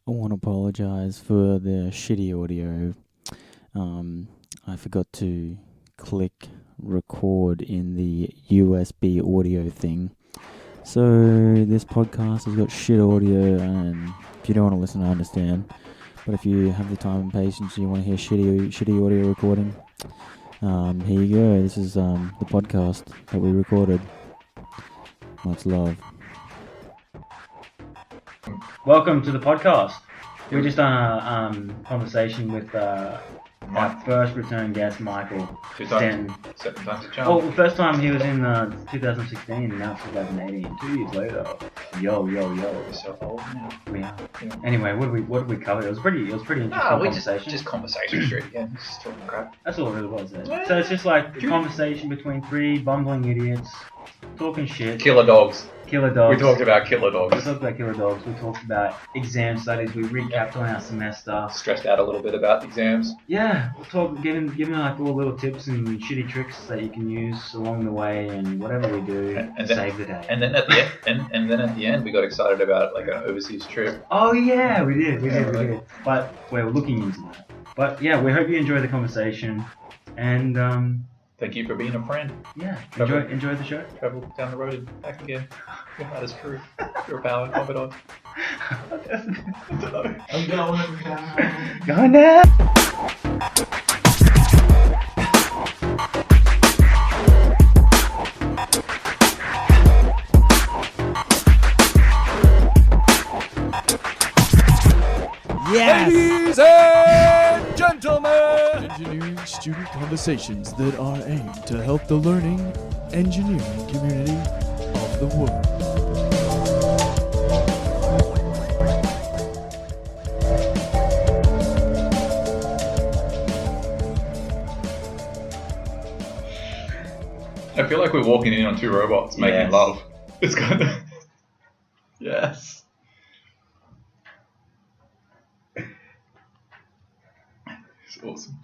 I want to apologize for the shitty audio. I forgot to click record in the USB audio thing. So this podcast has got shit audio, and if you don't want to listen, I understand. But if you have the time and patience and you want to hear shitty audio recording, here you go. This is the podcast that we recorded. Much love. Welcome to the podcast. We just done a conversation with our first return guest, Michael Stanton. Second time's a charm. Oh, the first time he was in 2016, and now it's 2018. 2 years later. Yo. We're so old now. We are. Yeah. Anyway, what did we cover? It was pretty interesting conversation. Just conversation straight again. Just talking crap. That's all it really was. So it's just like a conversation between three bumbling idiots talking shit. Killer dogs. Killer dogs. We talked about killer We dogs. talked about killer dogs. We talked about exam studies. We recapped on our semester. Stressed out a little bit about the exams. Yeah, we'll talk, giving like all little tips and shitty tricks that you can use along the way, and whatever we do, And then- save the day. And then at the end, we got excited about like an overseas trip. Oh yeah, we did. But we're looking into that. But yeah, we hope you enjoy the conversation, and Thank you for being a friend. yeah, Travel. enjoy the show. Travel down the road and back again. Your heart is true. Your power, confidant. I'm going now. Ladies and gentlemen! Engineering student conversations that are aimed to help the learning engineering community of the world. I feel like we're walking in on two robots making Yes. love. It's kind of... Yes. It's awesome.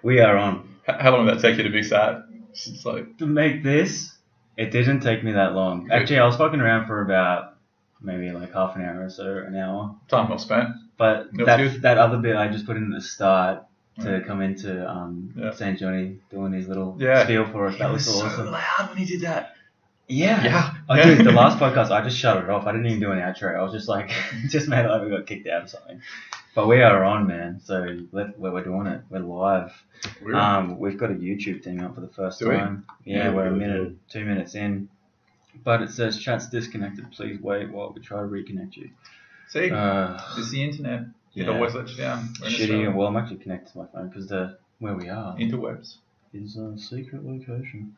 We are on. How long did that take you to be sad? It's just like... To make this, it didn't take me that long. Good. Actually, I was fucking around for about maybe like half an hour or so, an hour. Time well spent. But That was good. that other bit I just put in at the start to Right. come into Yeah. St. Johnny doing his little Yeah. spiel for us. That was so awesome. loud when he did that. Yeah. Yeah. I did the last podcast. I just shut it off. I didn't even do an outro. I was just like, just made it like we got kicked out or something. But we are on, man. So we're doing it. We're live. We've got a YouTube thing up for the first Do we? time. Yeah, Yeah, we're a we minute, 2 minutes in. But it says chat's disconnected. Please wait while we try to reconnect you. See, it's the internet. It yeah. always lets you down. We're in Shitty. Australia. Well, I'm actually connected to my phone because where we are Interwebs is a secret location.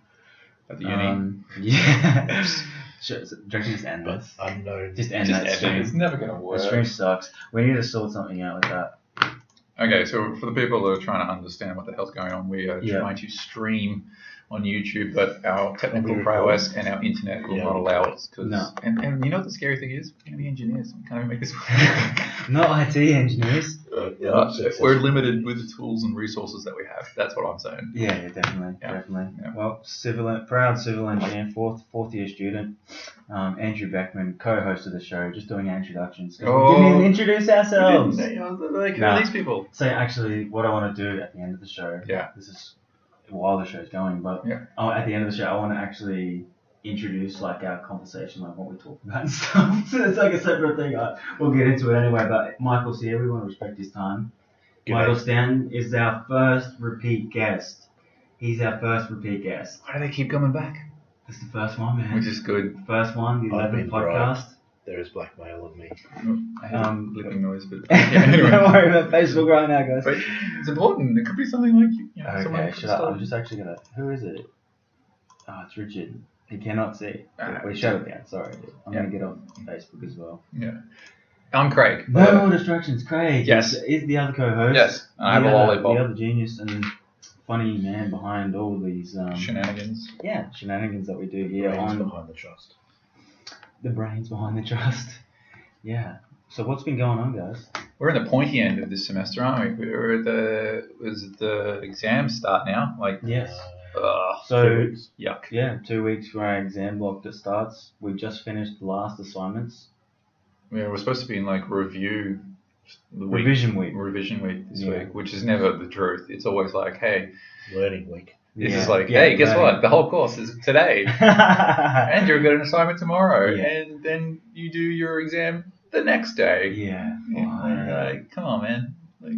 at the uni. Yeah. Sure, so, do you reckon just end But this? unknown. Just end Just that edit. stream. It's never gonna The work. stream sucks. We need to sort something out with that. Okay, so for the people that are trying to understand what the hell's going on, we are Yeah. trying to stream on YouTube, but our technical We record. prowess and our internet will Yeah, not we allow record. us. Cause, No. and you know what the scary thing is? We're going to be engineers. We can't even make this work. Not IT engineers. We're limited with the tools and resources that we have. That's what I'm saying. Yeah, definitely. Yeah. Well, proud civil engineer, fourth year student. Andrew Beckman, co-host of the show, just doing our introductions. 'Cause we didn't even introduce ourselves. Like, who Nah. are these people? So actually, what I want to do at the end of the show, Yeah. this is while the show's going, but Yeah. at the end of the show, I want to actually introduce like our conversation, like what we talk about and stuff. So it's like a separate thing. We'll get into it anyway. But Michael's here. We want to respect his time. G'day. Michael Stanton is our first repeat guest. He's our first repeat guest. Why do they keep coming back? This is the first one, man. Which is good. First one, the I've 11th been podcast. There is blackmail of me. I hate licking noise, but Don't yeah, anyway. worry about Facebook right now, guys. But it's important. It could be something like someone Okay, could shut up. start- I'm just actually gonna. Who is it? Oh, it's Richard. He cannot see. Ah, We shut it down. Sorry, dude. I'm Yeah. gonna get on Facebook as well. Yeah. I'm Craig. No more distractions. Craig. Yes. Is the other co-host. Yes, I have the a other- lollipop. The other genius and funny man behind all these Shenanigans. shenanigans that we do here Brains on behind the trust. the brains behind the trust. Yeah. So what's been going on, guys? We're in the pointy end of this semester, aren't we? We're at the exams start now. Like Yes. So 2 weeks. Yuck. yeah, 2 weeks for our exam block that starts. We've just finished the last assignments. Yeah, we're supposed to be in like review the week, Revision week. this Yeah. week, which is never the truth. It's always like, hey, Learning week. it's Yeah. just like, Yeah, hey, guess learning. what? The whole course is today, and you've got an assignment tomorrow, Yeah. and then you do your exam the next day. Yeah. Like, come on, man. Like,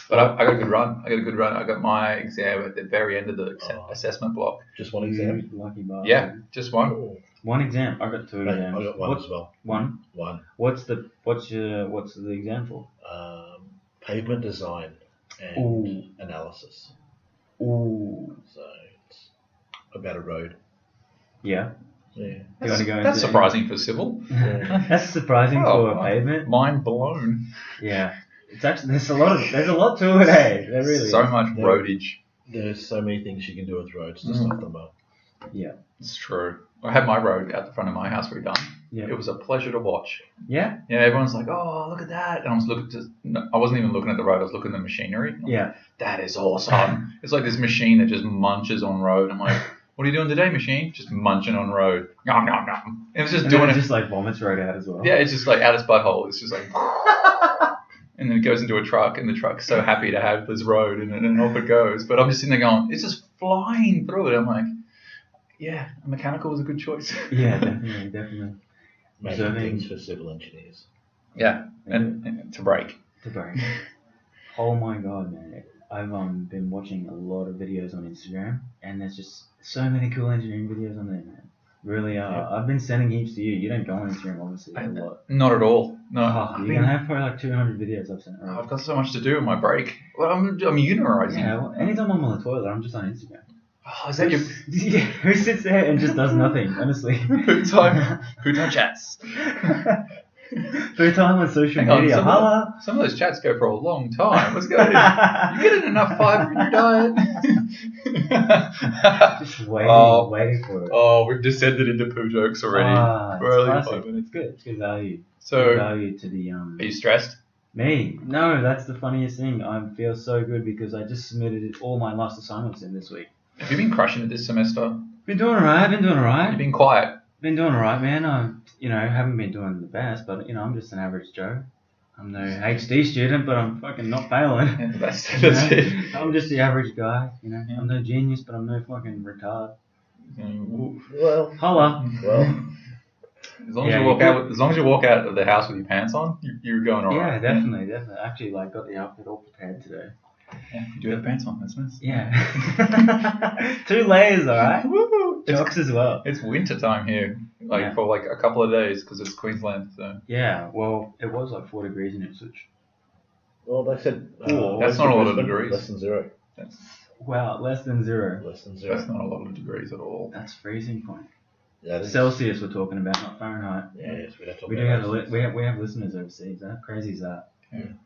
but I got a good run. I got my exam at the very end of the assessment block. Just one exam. Lucky bastard. Yeah, just one. Oh. One exam. I got 2 Mate, exams. I got one What- as well. One. One. What's the exam for? Pavement design and Ooh. analysis. Ooh. So it's about a road. Yeah. Yeah. Do you want to go That's into surprising for civil. That's surprising Oh, for a pavement. Mind blown. Yeah. It's actually there's a lot to it, eh? There really So is. much Yeah. roadage. There's so many things you can do with roads to stuff them up. Yeah. It's true. I had my road out the front of my house redone. Yeah. It was a pleasure to watch. Yeah. Yeah, everyone's like, "Oh, look at that!" And I was I wasn't even looking at the road. I was looking at the machinery. I'm like, Yeah. that is awesome. It's like this machine that just munches on road. I'm like, "What are you doing today, machine?" Just munching on road. Nom nom nom. It was just And doing then it. it just like vomits right out as well. Yeah, it's just like out its butthole. It's just like, and then it goes into a truck, and the truck's so happy to have this road, and off it goes. But I'm just sitting there going, it's just flying through it. I'm like, yeah, mechanical was a good choice. Yeah, definitely. Making Observing- things for civil engineers. Yeah, and to break. To break. Oh my god, man! I've been watching a lot of videos on Instagram, and there's just so many cool engineering videos on there, man. Really are. Yeah. I've been sending heaps to you. You don't go on Instagram, obviously, a lot. Not at all. No, Oh, you're gonna have probably like 200 videos I've sent. Right? I've got so much to do in my break. Well, I'm uniorizing. Yeah, well, anytime I'm on the toilet, I'm just on Instagram. Oh, is that your Yeah, who sits there and just does nothing, honestly? food time? Food time chats. Free time on social Hang on, media, holla! some of those chats go for a long time. What's going on? You getting enough fiber in your diet? Just waiting for it. Oh, we've descended into poo jokes already. Ah, We're only classic. 5 minutes. It's good. It's good value. So, Good value to the are you stressed? Me? No, that's the funniest thing. I feel so good because I just submitted all my last assignments in this week. Have you been crushing it this semester? Been doing alright. You've been quiet. Been doing alright, man. I, haven't been doing the best, but I'm just an average Joe. I'm no HD student, but I'm fucking not failing. Yeah, that's You know? it. I'm just the average guy. Yeah. I'm no genius, but I'm no fucking retard. Well, Holla. well, As long as Yeah, you you walk do. out, as long as you walk out of the house with your pants on, you're going Yeah, alright. definitely. Actually, got the outfit all prepared today. Yeah, you do have pants on. That's nice. Yeah. 2 layers, alright? Woo! Jocks as well. It's winter time here, Yeah. for like a couple of days because it's Queensland. So Yeah, well, it was like 4 degrees in Ipswich. well, they said Cool. That's west not a lot of Brisbane, degrees. Less than zero. that's Wow, less than 0. Less than zero. that's not a lot of degrees at all. That's freezing point. That is- Celsius we're talking about, not Fahrenheit. Yes, we don't talk We do about have those. we have listeners overseas. How crazy is that? Mm.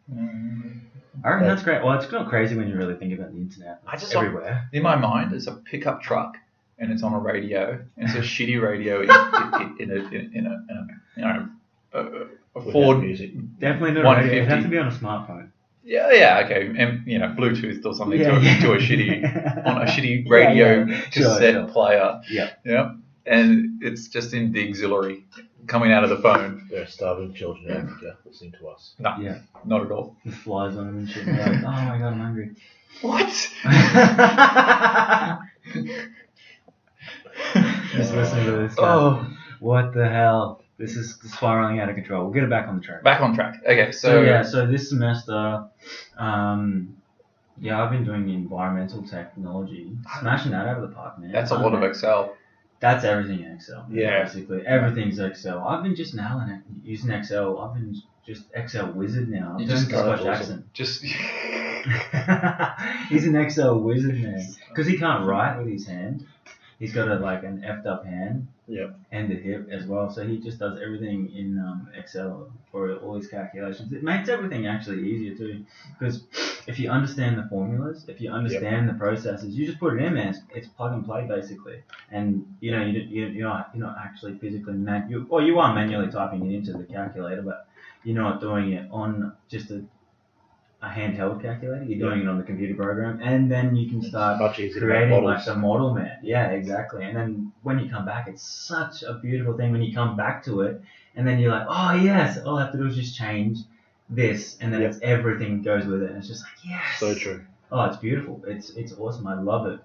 I reckon that's great. Well, it's not crazy when you really think about the internet. I It's just everywhere. In my mind, it's a pickup truck and it's on a radio. And it's a shitty radio in a Without Ford. music. Definitely not a radio. It 150. has to be on a smartphone. Yeah, okay, and Bluetooth or something to a shitty on a shitty Yeah, radio yeah. cassette Sure. player. Yeah. Yeah, and it's just in the auxiliary coming out of the phone. There are starving children in Africa listening to us. No, Yeah. not at all. The flies on them and shit. And they're like, oh my god, I'm hungry. What? Just listening to this. Guy. Oh, What the hell? This is spiraling out of control. We'll get it back on the track. back on track. Okay, So this semester, I've been doing environmental technology, smashing that out of the park, man. that's a lot of Excel. That's everything in Excel. Yeah. Basically, everyth's Excel. I've been just nailing it, using Excel. I've been just Excel wizard now. You I've just done got Scotch awesome. Just He's an Excel wizard, man. Because he can't write with his hand. He's got an effed up hand. Yep. And the hip as well. So he just does everything in Excel for all his calculations. It makes everything actually easier too. Because if you understand the formulas, if you understand the processes, you just put it in there. It's plug and play basically. And you're not actually physically you are manually typing it into the calculator, but you're not doing it on just a a handheld calculator. You're doing it on the computer program, and then you can start much easier to make creating models. like the model, man. Yeah, exactly. And then when you come back, it's such a beautiful thing when you come back to it, and then you're like, oh yes, all I have to do is just change this, and then Yep. it's everything goes with it, and it's just like yes. So true. Oh, it's beautiful. It's awesome. I love it.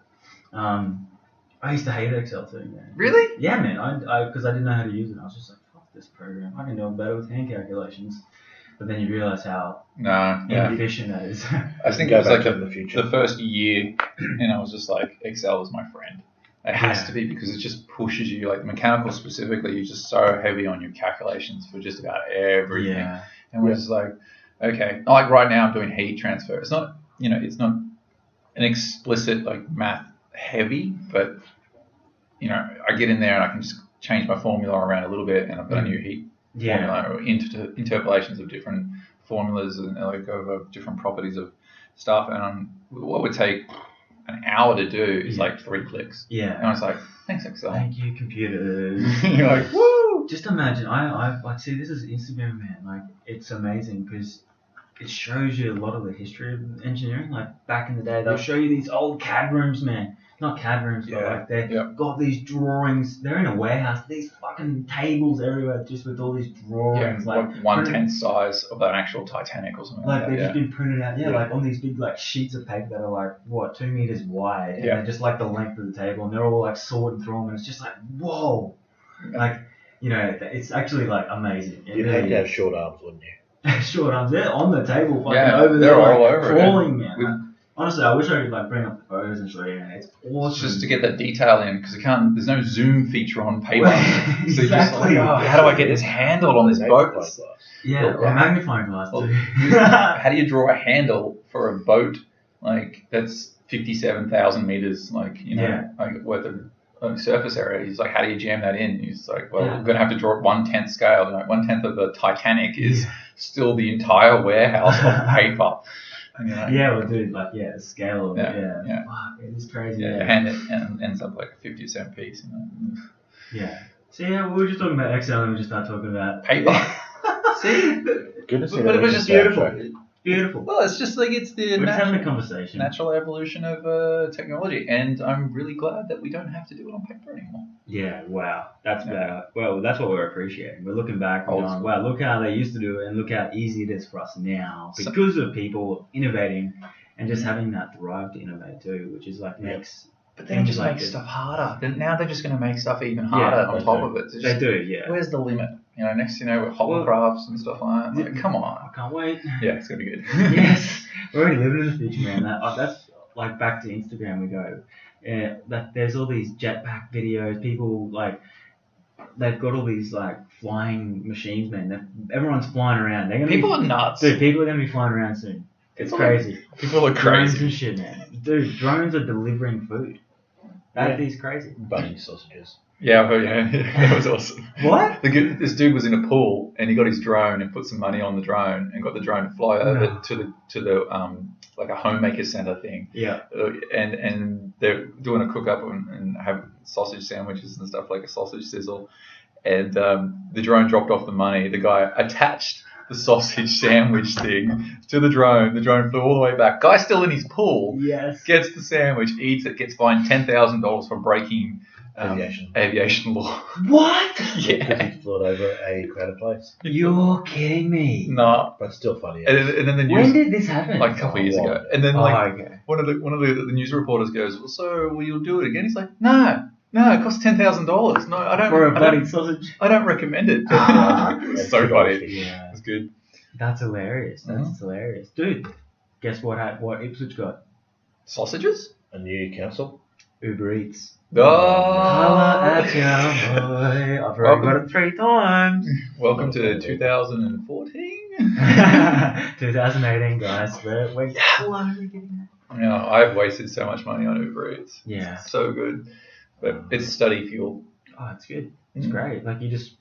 I used to hate Excel too, man. Really? Yeah, man. Because I didn't know how to use it. I was just like, fuck this program. I can do it better with hand calculations. But then you realize how inefficient that is. I think Go it was back like to it in the future. the first year, and I was just like, Excel is my friend. It has to be because it just pushes you, like mechanical specifically, you're just so heavy on your calculations for just about everything. Yeah. And we're just like, okay, like right now I'm doing heat transfer. It's not, it's not an explicit like math heavy, but I get in there and I can just change my formula around a little bit, and I've got a new heat formula or interpolations of different formulas and like over different properties of stuff. And what would take an hour to do is like 3 clicks. Yeah. And I was like, thanks Excel. Thank you, computers. You're like, woo! Just imagine, I like, see, this is Instagram, man. Like, it's amazing because it shows you a lot of the history of engineering. Like, back in the day, they'll show you these old CAD rooms, man. Not CAD rooms, but like they've got these drawings. They're in a warehouse. These fucking tables everywhere, just with all these drawings. Like 1/10 size of an actual Titanic or something like that. They've just been printed out, like on these big like sheets of paper that are like 2 meters wide, and they're just like the length of the table, and they're all like sorted through them, and it's just like whoa, like it's actually like amazing. You'd hate to have short arms, wouldn't you? Short arms, they're on the table, fucking they're over there, all like, over crawling, it. man. Honestly, I wish I could like bring up the photos and show you. It's awesome. Just to get that detail in, because there's no zoom feature on paper. Exactly. So you're just like, how do I get this handle on this boat? Yeah, or magnifying glass too. How do you draw a handle for a boat like that's 57,000 meters, like like worth of surface area? He's like, how do you jam that in? He's like, well, we're gonna have to draw it 1/10 scale. 1/10 of the Titanic is still the entire warehouse of paper. And you're like, well, dude, like, the scale of it, Fuck, it is crazy. And it ends up like a 50-cent piece. Yeah. So we were just talking about Excel, and we just started talking about paper. See? Goodness, but it was just beautiful. Beautiful. Well, it's just like it's the we're just having a conversation. Natural evolution of technology, and I'm really glad that we don't have to do it on paper anymore. Yeah, wow, that's better. Well, that's what we're appreciating. We're looking back and going, wow, look how they used to do it, and look how easy it is for us now because of people innovating and just having that drive to innovate too, which is like makes. But then just make stuff harder. Then now they're just going to make stuff even harder on top of it. Just, they do, yeah. Where's the limit? Next with hovercrafts and stuff like that. Like, come on. I can't wait. Yeah, it's going to be good. Yes. We're already living in the future, man. That's like back to Instagram we go. That there's all these jetpack videos. People like they've got all these like flying machines, man. Everyone's flying around. People are nuts. Dude, people are going to be flying around soon. It's crazy. People are Drones crazy. and shit, man. Dude, drones are delivering food. That is crazy. Bunny sausages. Yeah, that was awesome. What? This dude was in a pool and he got his drone and put some money on the drone and got the drone to fly over to the like a homemaker center thing. Yeah. And they're doing a cook up and have sausage sandwiches and stuff, like a sausage sizzle. And the drone dropped off the money. The guy attached the sausage sandwich thing to the drone. The drone flew all the way back. Guy still in his pool. Yes. Gets the sandwich, eats it, gets fined $10,000 for breaking aviation law. What? Yeah. Because he flew over a crowded place. You're kidding me. No. But still funny. And then the news, When did this happen? like a couple of years ago. And then okay. one of the news reporters goes, well, so will you do it again? He's like, no, it costs $10,000. No, I don't. For a bloody sausage. I don't recommend it. It's so funny. Yeah. It's good. That's hilarious. That's hilarious. Dude, guess what Ipswich got? Sausages? A new council. Uber Eats. Oh! Holla at ya, boy. I've already got it 3 times. Welcome to 2014. 2018, guys. We're slowly getting there. Yeah, I've wasted so much money on Uber Eats. Yeah. It's so good. But it's study fuel. Oh, it's good. It's great. Like you just,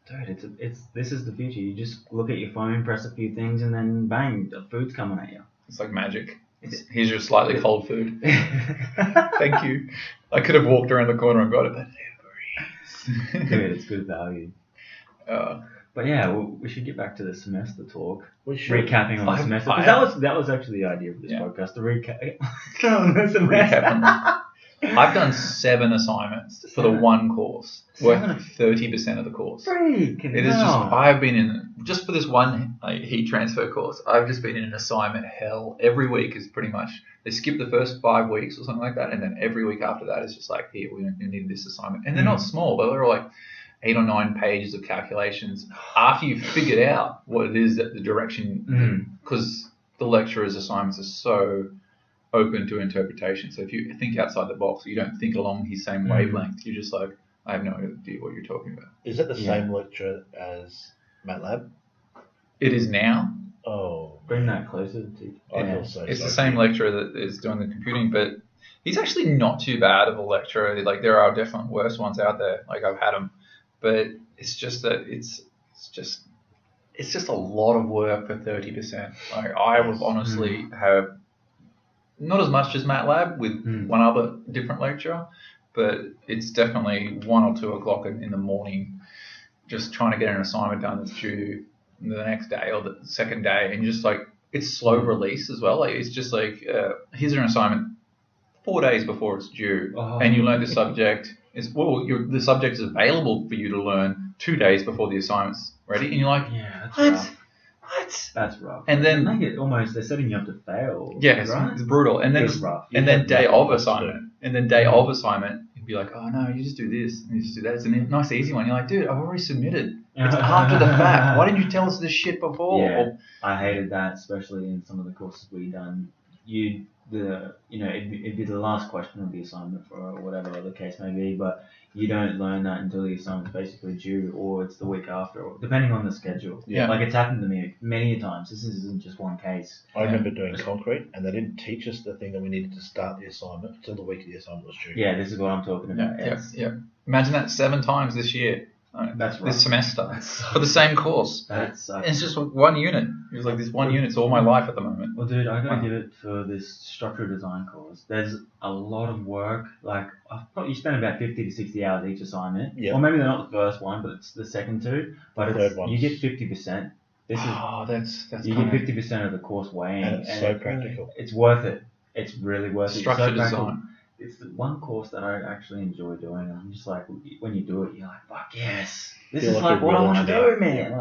dude, this is the future. You just look at your phone, press a few things, and then bang, the food's coming at you. It's like magic. Here's your slightly cold food. Thank you. I could have walked around the corner and got it, but Uber Eats. Dude, it's good value. But yeah, we should get back to the semester talk. We should. Recapping on the I- semester. I- Because that was actually the idea of this Yeah. podcast. The recap on the semester. Recap I've done 7 assignments for the 7? one course, worth 7? 30% of the course. Freaking It is just, hell. I've been in, just for this one heat transfer course, I've just been in an assignment hell. Every week is pretty much, they skip the first 5 weeks or something like that, and then every week after that is just like, here, we need this assignment. And they're not small, but they're all like 8 or 9 pages of calculations after you've figured out what it is that the direction, because the lecturer's assignments are so open to interpretation. So if you think outside the box, you don't think along his same wavelength. You're just like, I have no idea what you're talking about. Is that the same lecturer as MATLAB? It is now. Oh, Bring that closer to I feel so It's the sorry. same lecturer that is doing the computing, but he's actually not too bad of a lecturer. Like, there are definitely worse ones out there. Like, I've had them, but it's just that it's just a lot of work for 30%. Like, I would honestly have not as much as MATLAB with one other different lecturer, but it's definitely 1 or 2 o'clock in the morning, just trying to get an assignment done that's due the next day or the second day, and just like, it's slow release as well. Like, it's just like, here's an assignment 4 days before it's due, and you learn the subject. The subject is available for you to learn 2 days before the assignment's ready, and you're like, Yeah, that's what? rough. What? That's rough. And then, they make it almost, they're setting you up to fail. yeah, right? it's brutal. And then It's rough. and then day of nothing else to assignment, you'd be like, oh no, you just do this and you just do that. It's a nice easy one. You're like, dude, I've already submitted. It's after the fact. Why didn't you tell us this shit before? Yeah, I hated that, especially in some of the courses we done. It'd be the last question of the assignment for whatever the case may be, but you don't learn that until the assignment's basically due, or it's the week after, or depending on the schedule. Yeah. Like, it's happened to me many times. This isn't just one case. I remember doing concrete, and they didn't teach us the thing that we needed to start the assignment until the week of the assignment was due. Yeah, this is what I'm talking about. Yeah. Imagine that 7 times this year. That's right. This semester. That sucks. For the same course. That sucks. It's just 1 unit. It was like, this 1 unit's all my life at the moment. Well, dude, I gotta give it for this structural design course. There's a lot of work. Like, you spend about 50 to 60 hours each assignment. Yeah. Or maybe they're not the first one, but it's the second 2. But Third one. you get 50%. This is That's you get 50% of the course weighing, And it's so practical. It's worth it. It's really worth it. structure It's so practical. design. It's the one course that I actually enjoy doing. And I'm just like, when you do it, you're like, fuck yes, this Feel is like like a what I real want to engineer. do, man.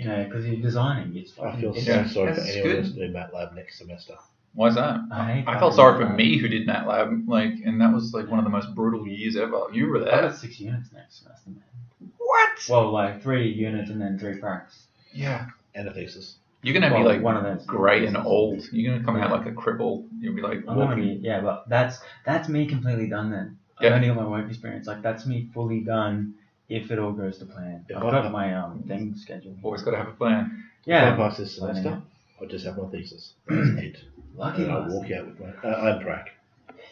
Like, because you're designing. It's I fucking. feel it's- so Yeah, sorry for that's anyone good. that's doing MATLAB next semester. Why is that? I felt sorry for me who did MATLAB, like, and that was like one of the most brutal years ever. You were I there. got 6 units next semester, man. What? Well, like 3 units and then 3 pracs. Yeah. And a thesis. You're gonna be Well, like one of them's grey and thesis. old. You're gonna come out Yeah. like a cripple. You'll be like I'm gonna walking. be, yeah, but that's me completely done then. Yeah. I've only got my work experience. Like, that's me fully done if it all goes to plan. If I've I- got my thing scheduled. Always got to have a plan. If I Yeah. pass this Planning semester, I just have my thesis. That's it. Lucky And I us. walk out with my unprac.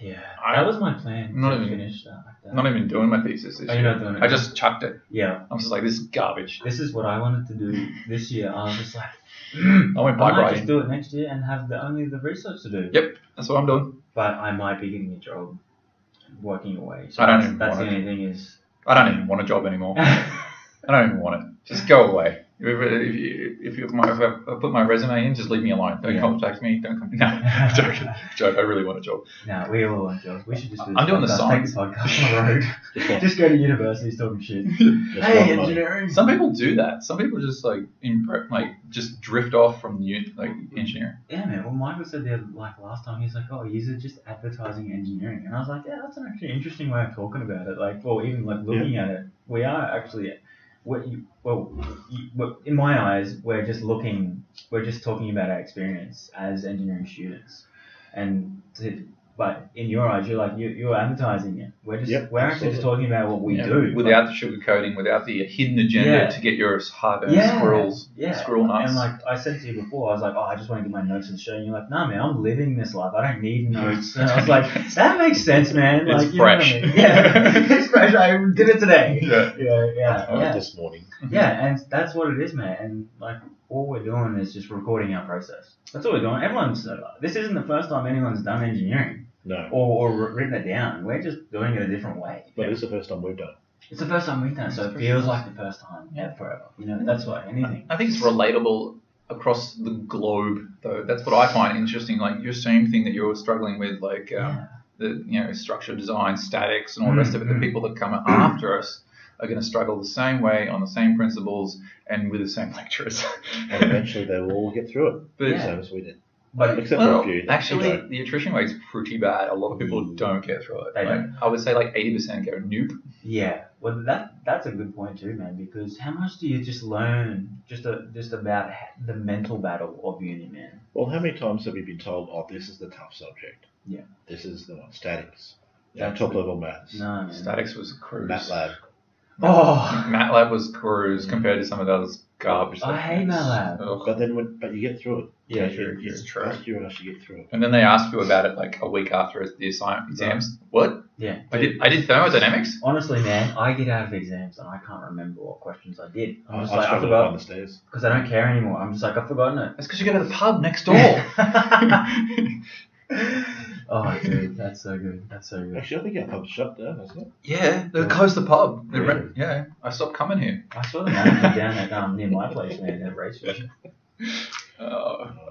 Yeah. I- That was my plan. Not to even- finish that like that. I'm not even doing my thesis this Oh, year. you're not doing it? I just chucked it. Yeah. I was just like, this is garbage. This is what I wanted to do this year. I was just like, I went bike I might riding. just do it next year and have only the research to do. Yep, that's what I'm doing. But I might be getting a job working away. So I don't that's, even that's the want it. only thing is. I don't even want a job anymore. I don't even want it. Just go away. If I put my resume in, just leave me alone. Don't Yeah. contact me. Don't come. No, joke. I really want a job. No, we all want jobs. We should just do I'm doing the podcast, science. Take the podcast on the road. Just one, Just go to universities talking shit. just Hey, one money. engineering. Some people do that. Some people just just drift off from engineering. Yeah, man. Well, Michael said the last time, he's like, oh, you're just advertising engineering. And I was like, yeah, that's an actually interesting way of talking about it. Like, well, even like looking at it, we are actually, in my eyes, we're just talking about our experience as engineering students. But in your eyes, you're advertising it. We're actually absolutely. just talking about what we Yeah, do. without the sugarcoating, without the hidden agenda Yeah. to get your hard-earned squirrel nuts. And like I said to you before, I was like, oh, I just want to get my notes to the show. And you're like, nah, man, I'm living this life. I don't need notes. And I was like, that makes sense, man. It's like, you know what I fresh. mean? Yeah, it's fresh. I did it today. Yeah. Yeah. This morning. Yeah, and that's what it is, man. And like, all we're doing is just recording our process. That's all we're doing. This isn't the first time anyone's done engineering No. or written it down. We're just doing it a different way. But it's the first time we've done it. It's the first time we've done it, so it feels like the first time forever. You know, that's why anything. I think it's relatable across the globe, though. That's what I find interesting. Like your same thing that you're struggling with, like the structure design, statics, and all the rest of it. The people that come after us are going to struggle the same way on the same principles and with the same lecturers. And eventually they will all get through it. But, same as we did. But Except for a few. Actually, the attrition rate's pretty bad. A lot of people don't get through it. They don't. I would say like 80% go nope. Yeah, well, that's a good point too, man. Because how much do you just learn just about the mental battle of uni, man? Well, how many times have you been told, "Oh, this is the tough subject. Yeah. This is the one, statics. That's Top level maths. No, man. Statics was cruise. MATLAB. Oh, MATLAB was cruise compared to some of the others garbage. I hate MATLAB. Ugh. But then, but you get through it. Yeah, It's true. Ask you how you get through it. And then they ask you about it like a week after the assignment exams. What? Yeah. I did thermodynamics. Honestly, man, I get out of exams and I can't remember what questions I did. I'm just I like, I struggle forgot on the stairs. because I don't care anymore. I'm just like, I've forgotten it. That's because you go to the pub next door. Oh, dude, that's so good. That's so good. Actually, I think our pub's shut down, isn't it? Yeah, they closed the pub. Really? Yeah, I stopped coming here. I saw the manager down at near my place, man, at Raceway.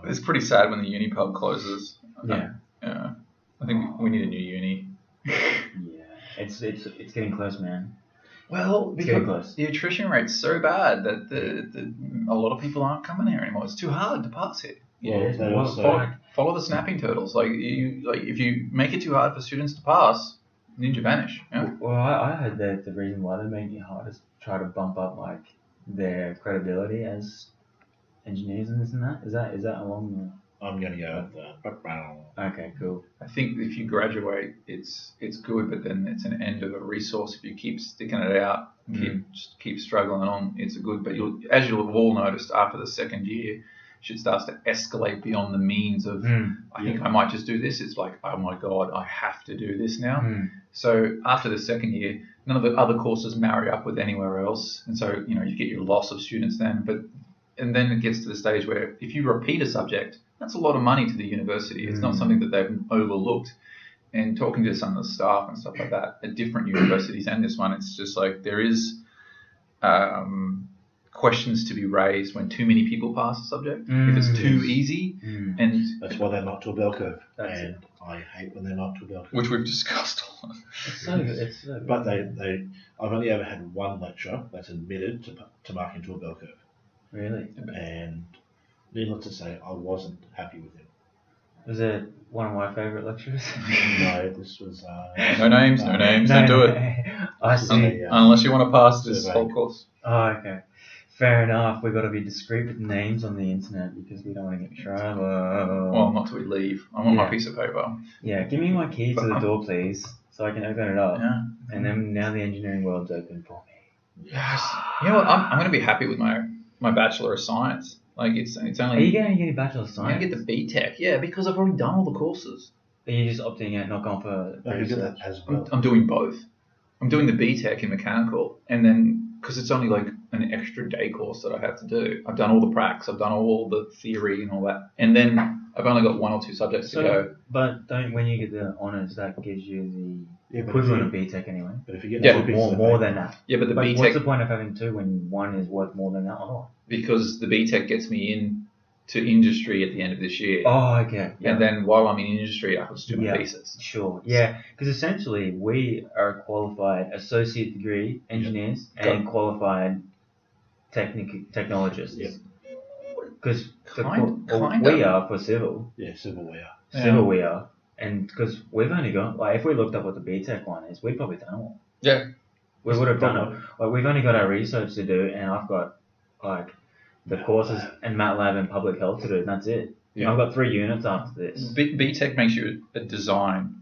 It's pretty sad when the uni pub closes. Yeah. Yeah. I think we need a new uni. Yeah, it's getting close, man. Well, It's getting because close. the attrition rate's so bad that a lot of people aren't coming here anymore. It's too hard to pass here. Yeah, Well, it's they more also- like, Follow the snapping turtles. If you make it too hard for students to pass, ninja vanish. Yeah? well, I heard that the reason why they make it hard is to try to bump up like their credibility as engineers and this and that. Is that along I'm going to go with the? Okay, cool. I think if you graduate, it's good, but then it's an end of a resource. If you keep sticking it out, keep struggling on, it's good. But as you'll have all noticed, after the second year, shit starts to escalate beyond the means of, I think I might just do this. It's like, oh my God, I have to do this now. So after the second year, none of the other courses marry up with anywhere else. And so, you get your loss of students then. And then it gets to the stage where if you repeat a subject, that's a lot of money to the university. It's not something that they've overlooked. And talking to some of the staff and stuff like that at different universities and this one, it's just like there is questions to be raised when too many people pass a subject. If it's too easy, and that's why they're not to a bell curve. That's And I hate when they're not to a bell curve. which we've discussed. It's so good. It's so good. But I've only ever had one lecturer that's admitted to mark into a bell curve. Really? And needless to say, I wasn't happy with him. Was it one of my favourite lecturers? No, this was... No names, don't do it. I see. Unless you want to pass this Survey. whole course. Oh, okay. Fair enough. We've got to be discreet with names on the internet because we don't want to get in trouble. Well, not till we leave. I want my Yeah. piece of paper. Yeah, give me my key to the door, please, so I can open it up. Yeah. And then now the engineering world's open for me. Yes. You know what? I'm going to be happy with my Bachelor of Science. Like it's Are you only. going to get your Bachelor of I'm Science? going to get the BTEC. Yeah, because I've already done all the courses. Are you just opting out, not going for No, you did research? that as well. I'm doing both. I'm doing the BTEC in mechanical, and then because it's only like an extra day course that I have to do. I've done all the pracs, I've done all the theory and all that, and then I've only got one or two subjects to go. But when you get the honours, that gives you Yeah, the but equivalent of if BTEC anyway. But if you get Yeah, two pieces of More paper- than that. Yeah, but the But BTEC what's the point of having two when one is worth more than that or not? because the BTEC gets me in to industry at the end of this year, Oh, okay. Yeah. and then while I'm in industry, I can just do my Yeah. thesis. Sure. Yeah, because essentially we are qualified associate degree engineers and qualified technologists. Yep. Because Kind we of. are for civil. Yeah, civil we are. Yeah. Civil we are. And because we've only got, like, if we looked up what the BTEC one is, we'd probably done it all. Yeah. We would have done it. Like, we've only got our research to do, and I've got, like, the courses and MATLAB and public health to do, and that's it. Yeah. I've got 3 units after this. BTEC makes you a design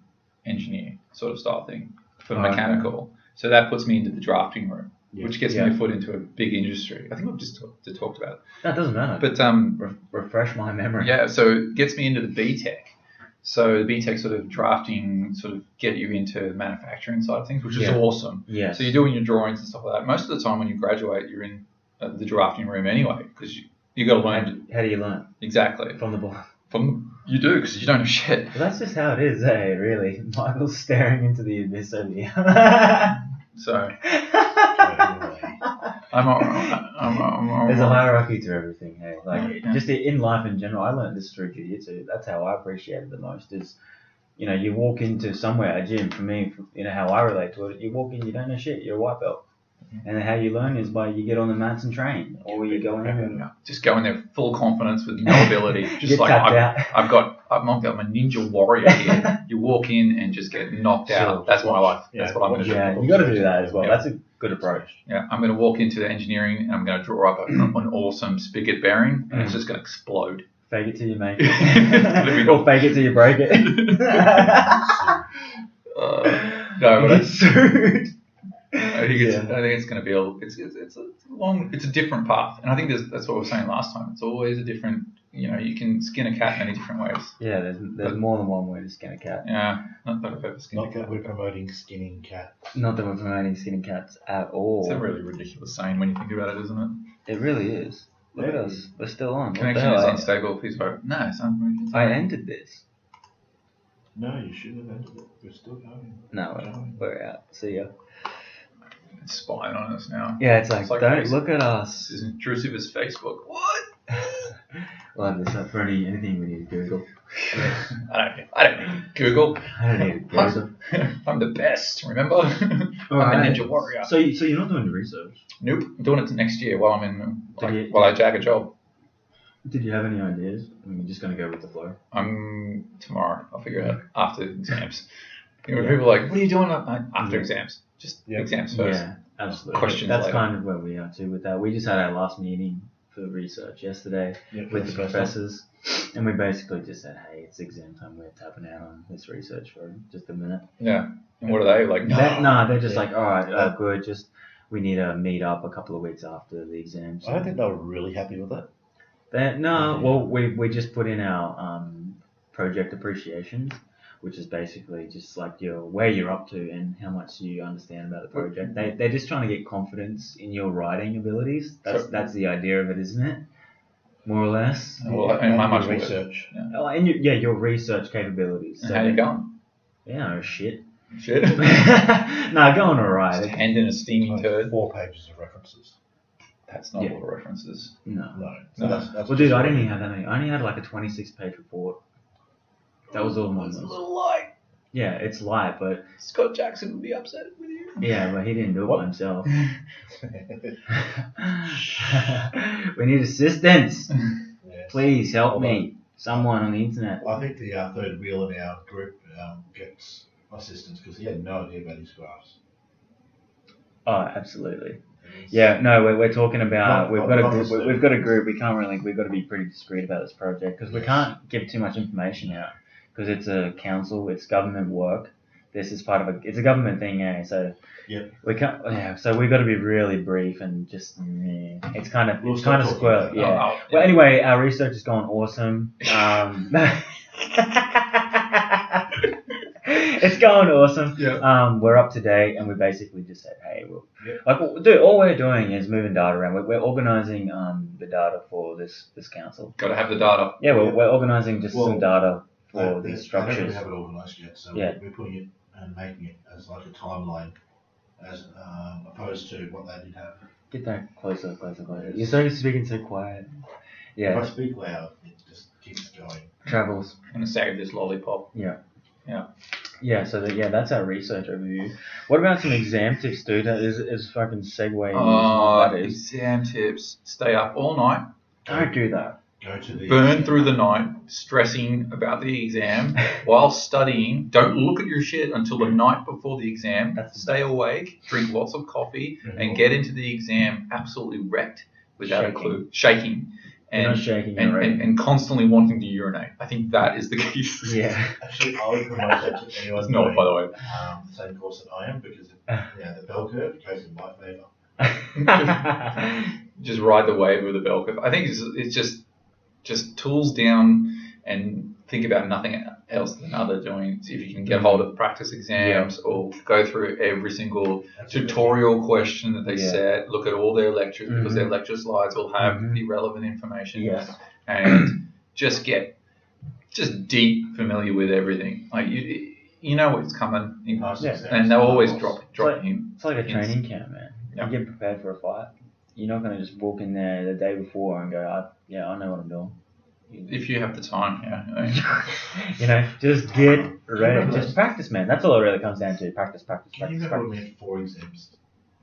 engineer sort of style thing for Oh, okay. mechanical. So that puts me into the drafting room, Yeah. which gets Yeah. me a foot into a big industry. I think we've just talked about it. That doesn't matter. But Refresh my memory. yeah, so it gets me into the BTEC. So the BTEC sort of drafting sort of get you into the manufacturing side of things, which is Yeah. awesome. Yes. So you're doing your drawings and stuff like that. Most of the time when you graduate, you're in the drafting room anyway, because you got to learn How do you learn? exactly From the book. you do because you don't know shit. Well, that's just how it is, really. Michael's staring into the abyss over here. So Anyway. There's a hierarchy to everything, hey. Like Yeah. just in life in general, I learned this through jiu-jitsu. That's how I appreciate it the most. Is you walk into somewhere, a gym. For me, how I relate to it. You walk in, you don't know shit. You're a white belt, and then how you learn is by you get on the mats and train, or you go in and just go in there full confidence with no ability. Just Get like tapped out. I've got my ninja warrior here. You walk in and just get knocked out. Sure. That's my life. Yeah. That's what I'm going to do. Yeah, you got to do that as well. Yeah. That's a good approach. Yeah, I'm going to walk into the engineering and I'm going to draw up an awesome spigot bearing and it's just going to explode. Fake it till you make it, or fake it till you break it. No, but Get sued. I think it's going to be it's a different path, and I think that's what we were saying last time. It's always a different. You can skin a cat many different ways. Yeah, there's more than one way to skin a cat. Yeah, not that I've ever skinned a Not cat. that we're promoting skinning cats. Not that we're promoting skinning cats at all. It's a really ridiculous saying when you think about it, isn't it? It really is. Look at Yeah. us. We're still on. What the Connection hell? is unstable. Please vote. No, it's not. I ended this. No, you shouldn't have ended it. We're still going. No, we're out. See ya. It's spying on us now. Yeah, it's like don't Facebook. look at us. This is intrusive as Facebook. What? We'll have this up for anything we need to Google. I don't need Google. I don't need to Google. I'm the best. Remember? I'm a ninja warrior. So you're not doing the research. Nope. I'm doing it next year while I'm in Did I jag a job. Did you have any ideas? You're just gonna go with the flow. Tomorrow. I'll figure it out after exams. People are like, what are you doing after exams? Just exams first. Yeah, absolutely. Questions That's later. kind of where we are too with that. We just had our last meeting for research yesterday with the professors, and we basically just said, hey, it's exam time. We're tapping out on this research for just a minute. Yeah. And what are they like? They're just like, all right, good. Just we need to meet up a couple of weeks after the exams. I don't think they were really happy with that. We just put in our project appreciations, which is basically just like where you're up to and how much you understand about the project. They're just trying to get confidence in your writing abilities. That's the idea of it, isn't it? More or less. Well, and how much research? Oh, and your research capabilities. And how you going? Yeah, no shit. Shit. No, going alright. Just hand in a steaming turd. 4 pages of references. That's not a lot of references. No. So that's Well, dude, I didn't even have that many. I only had like a 26-page report. That was all mine. It's a little light. Yeah, it's light, but Scott Jackson would be upset with you. yeah, but he didn't do it by himself. We need assistance. Yes. Please help me. Someone on the internet. I think the third wheel in our group gets assistance because he had no idea about his graphs. Oh, absolutely. Yeah, no, we're talking about we've got a group. We've got to be pretty discreet about this project because we can't give too much information out because it's a council, it's government work. This is part of it's a government thing, yeah. So we can't. Yeah, so we've got to be really brief and just it's kind of squirrel. Yeah. Well, anyway, our research has gone awesome. It's going awesome. Yeah. We're up to date, and we basically just said, hey, all we're doing is moving data around. We're organising the data for this council. Got to have the data. Yeah, we're organising just some data for these They don't structures. have it organised yet, so Yeah. we're putting it and making it as like a timeline, as opposed to what they did have. Get that closer. You're speaking so quiet. If Yeah, I speak loud, it just keeps going. travels. I'm going to save this lollipop. Yeah, so that's our research overview. What about some exam tips, dude? That is fucking segue. That is. Exam tips. Stay up all night. Don't do that. Go to the Burn through the night, stressing about the exam while studying. Don't look at your shit until the night before the exam. Stay awake, drink lots of coffee, and get into the exam absolutely wrecked without a clue. Shaking. You're not shaking, and, you're right. and constantly wanting to urinate. I think that is the key. Yeah. Actually, I would promote that to anyone It's not, by the way. the same course that I am because the bell curve goes in my favour. Just ride the wave with the bell curve. I think it's just tools down and think about nothing else than other doing. See if you can get hold of practice exams or go through every single tutorial question that they set. Look at all their lectures because their lecture slides will have the relevant information. Yes. And just get deep familiar with everything. Like you know what's coming, Nice Yeah. exams. and they'll always Levels. drop him. It's like a training camp, man. Yeah. You get prepared for a fight. You're not gonna just walk in there the day before and go, I know what I'm doing. If you have the time, yeah. You know, just get ready. Just practice, man. That's all it really comes down to. Practice. Can you remember when we had 4 exams?